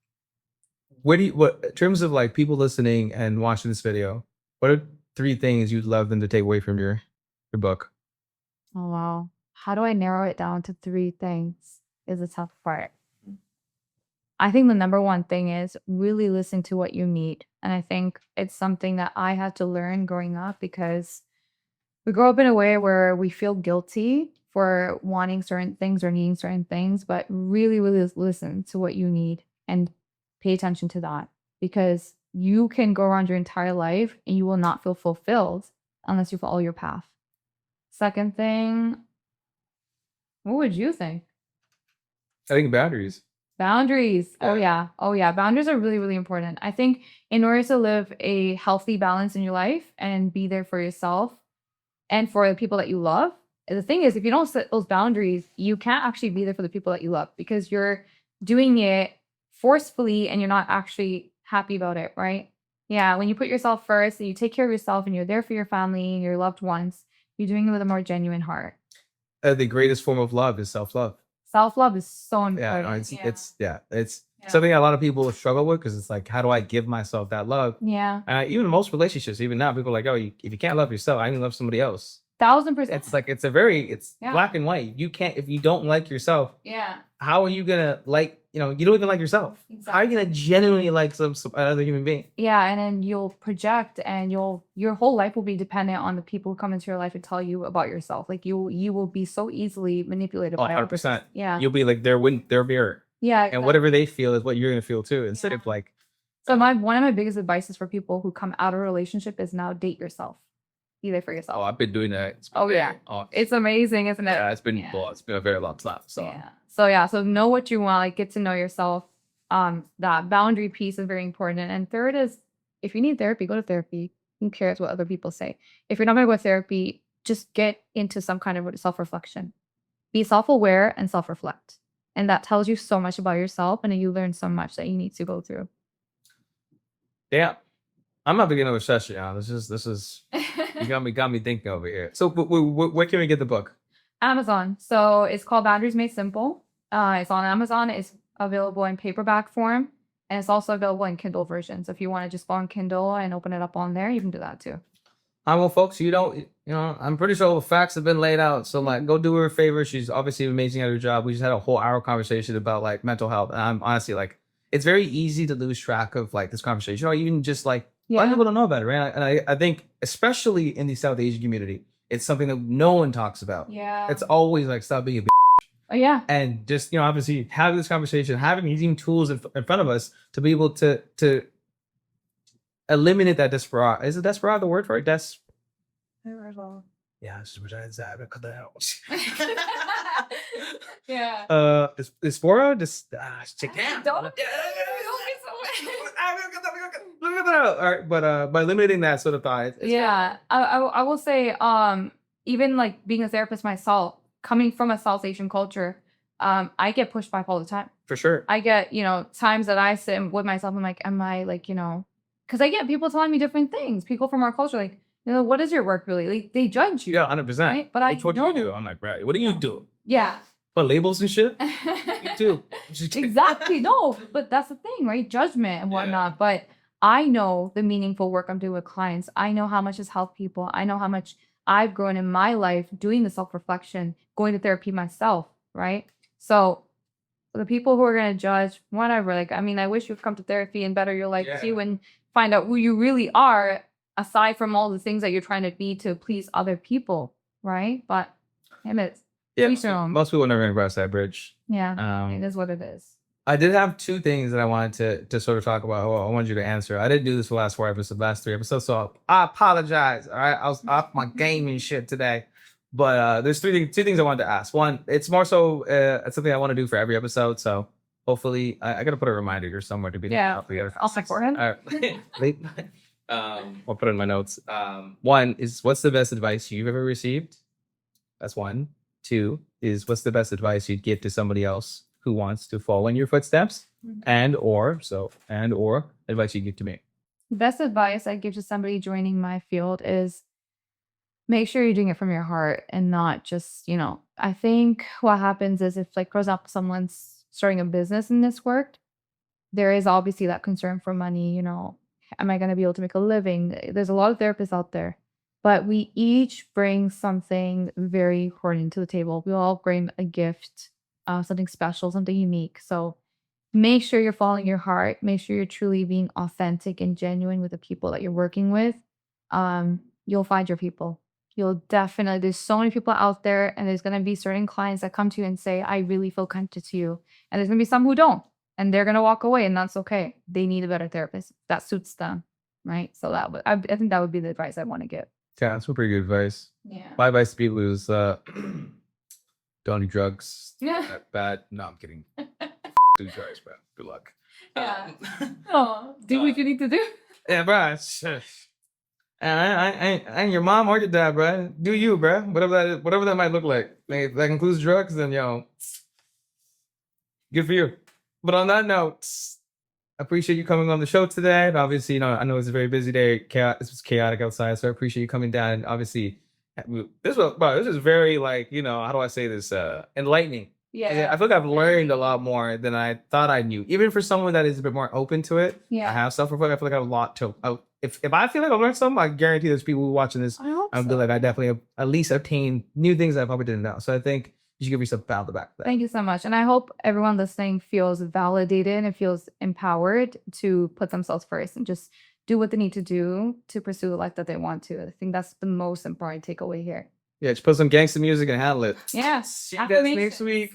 S2: what in terms of like people listening and watching this video, what are 3 things you'd love them to take away from your book?
S1: Oh, wow. How do I narrow it down to 3 things is a tough part. I think the number one thing is really listen to what you need. And I think it's something that I had to learn growing up because we grow up in a way where we feel guilty for wanting certain things or needing certain things, but really, really listen to what you need and pay attention to that because you can go around your entire life and you will not feel fulfilled unless you follow your path. Second thing, what would you think?
S2: I think boundaries.
S1: Boundaries. Oh,
S2: Yeah.
S1: yeah. Oh, yeah. Boundaries are really, really important. I think in order to live a healthy balance in your life and be there for yourself and for the people that you love, the thing is, if you don't set those boundaries, you can't actually be there for the people that you love because you're doing it forcefully and you're not actually happy about it, right? Yeah. When you put yourself first and you take care of yourself and you're there for your family and your loved ones, you're doing it with a more genuine heart.
S2: The greatest form of love is self-love.
S1: Self-love is so
S2: Yeah,
S1: important.
S2: it's something a lot of people struggle with because it's like, how do I give myself that love?
S1: Yeah.
S2: Even most relationships, even now, people are like, oh, if you can't love yourself, I can love somebody else.
S1: 1000%.
S2: It's like it's
S1: Yeah.
S2: black and white. You can't if you don't like yourself.
S1: Yeah.
S2: How are you gonna like? You don't even like yourself. How are you gonna genuinely like some another human being?
S1: Yeah, and then you'll project, and your whole life will be dependent on the people who come into your life and tell you about yourself. Like you will be so easily manipulated by
S2: 100%.
S1: Yeah.
S2: You'll be like their mirror,
S1: Yeah.
S2: and whatever they feel is what you're gonna feel too. Instead of like,
S1: So one of my biggest advices for people who come out of a relationship is now date yourself. Be there for yourself.
S2: I've been doing that.
S1: Oh, yeah. It's amazing, isn't it?
S2: Yeah, it's been
S1: Yeah.
S2: it's been a very long time. So
S1: Yeah. So know what you want, like get to know yourself. That boundary piece is very important. And third is if you need therapy, go to therapy. Who cares what other people say? If you're not gonna go to therapy, just get into some kind of self-reflection. Be self-aware and self-reflect. And that tells you so much about yourself and then you learn so much that you need to go through.
S2: yeah, I'm not beginning with session. Yeah, this is you got me thinking over here. So where can we get the book?
S1: Amazon. So it's called Boundaries Made Simple. It's on Amazon. It's available in paperback form. And it's also available in Kindle version. So if you want to just go on Kindle and open it up on there, you can do that too.
S2: Well, folks, I'm pretty sure all the facts have been laid out. So like, go do her a favor. She's obviously amazing at her job. We just had a whole hour conversation about like mental health. And I'm honestly like, it's very easy to lose track of like this conversation or even just like, a lot of people don't know about it, right? And I think especially in the South Asian community, it's something that no one talks about.
S1: Yeah.
S2: It's always like, stop being a
S1: Oh, yeah.
S2: and just, obviously having this conversation, having these tools in front of us to be able to eliminate that desperado. Is it desperado the word for it? Yeah, this is what I said.
S1: Yeah.
S2: Diaspora? Just check
S1: Don't
S2: down. All right, but by limiting that sort of thought,
S1: Yeah. I will say, even like being a therapist myself, coming from a South Asian culture, I get pushed back all the time.
S2: for sure.
S1: I get, times that I sit with myself, I'm like, am I like, because I get people telling me different things. People from our culture, like, what is your work really? Like, they judge you.
S2: Yeah, 100%.
S1: Right? But I
S2: what do
S1: know.
S2: you do? I'm like, right. What do you do?
S1: Yeah.
S2: Put labels and shit. You too.
S1: Exactly. No, but that's the thing, right? Judgment and whatnot. But I know the meaningful work I'm doing with clients. I know how much it's helped people. I know how much I've grown in my life doing the self-reflection, going to therapy myself, right? So the people who are going to judge, whatever. Like, I mean, I wish you've come to therapy and better your life too, and find out who you really are, aside from all the things that you're trying to be to please other people, right? But damn it, each their own.
S2: Most people never gonna cross that bridge.
S1: Yeah, it is what it is.
S2: I did have two things that I wanted to sort of talk about. I wanted you to answer. I didn't do this for the last 4 episodes, last 3 episodes, so I apologize. All right, I was off my game and shit today. But there's two things I wanted to ask. One, it's more so it's something I want to do for every episode. So hopefully, I gotta put a reminder here somewhere to be.
S1: I'll check for him.
S2: All right. I'll put it in my notes. One is, what's the best advice you've ever received? That's one. Two is, what's the best advice you'd give to somebody else who wants to follow in your footsteps? And or advice you give to me.
S1: Best advice I give to somebody joining my field is make sure you're doing it from your heart and not just, I think what happens is if, like, for example, someone's starting a business in this work, there is obviously that concern for money, am I going to be able to make a living? There's a lot of therapists out there, but we each bring something very important to the table. We all bring a gift, something special, something unique. So make sure you're following your heart. Make sure you're truly being authentic and genuine with the people that you're working with. You'll find your people. You'll definitely, there's so many people out there, and there's going to be certain clients that come to you and say, I really feel connected to you. And there's going to be some who don't, and they're going to walk away, and that's okay. They need a better therapist that suits them, right? So I think that would be the advice I want to give.
S2: Yeah, that's pretty good advice.
S1: Yeah.
S2: My advice to people is don't do drugs.
S1: Yeah.
S2: Bad. No, I'm kidding. Do drugs, bro. Good luck.
S1: Yeah. Do what you need to do.
S2: Yeah, bro. I ain't your mom or your dad, bro. Do you, bro? Whatever that might look like. If that includes drugs, then good for you. But on that note, I appreciate you coming on the show today. And obviously, I know it's a very busy day. This was chaotic outside, so I appreciate you coming down. And obviously, this is very, like, how do I say this? Enlightening.
S1: Yeah.
S2: I feel like I've learned a lot more than I thought I knew. Even for someone that is a bit more open to it.
S1: Yeah.
S2: I have self-reflect. I feel like I have a lot to. If I feel like I've learned something, I guarantee there's people watching this. I feel like I definitely have at least obtained new things that I probably didn't know. So I think you should give yourself a pat on the back for that.
S1: Thank you so much. And I hope everyone listening feels validated and feels empowered to put themselves first and just do what they need to do to pursue the life that they want to. I think that's the most important takeaway here.
S2: Yeah, just put some gangster music and handle it.
S1: Yeah.
S2: See you guys next week.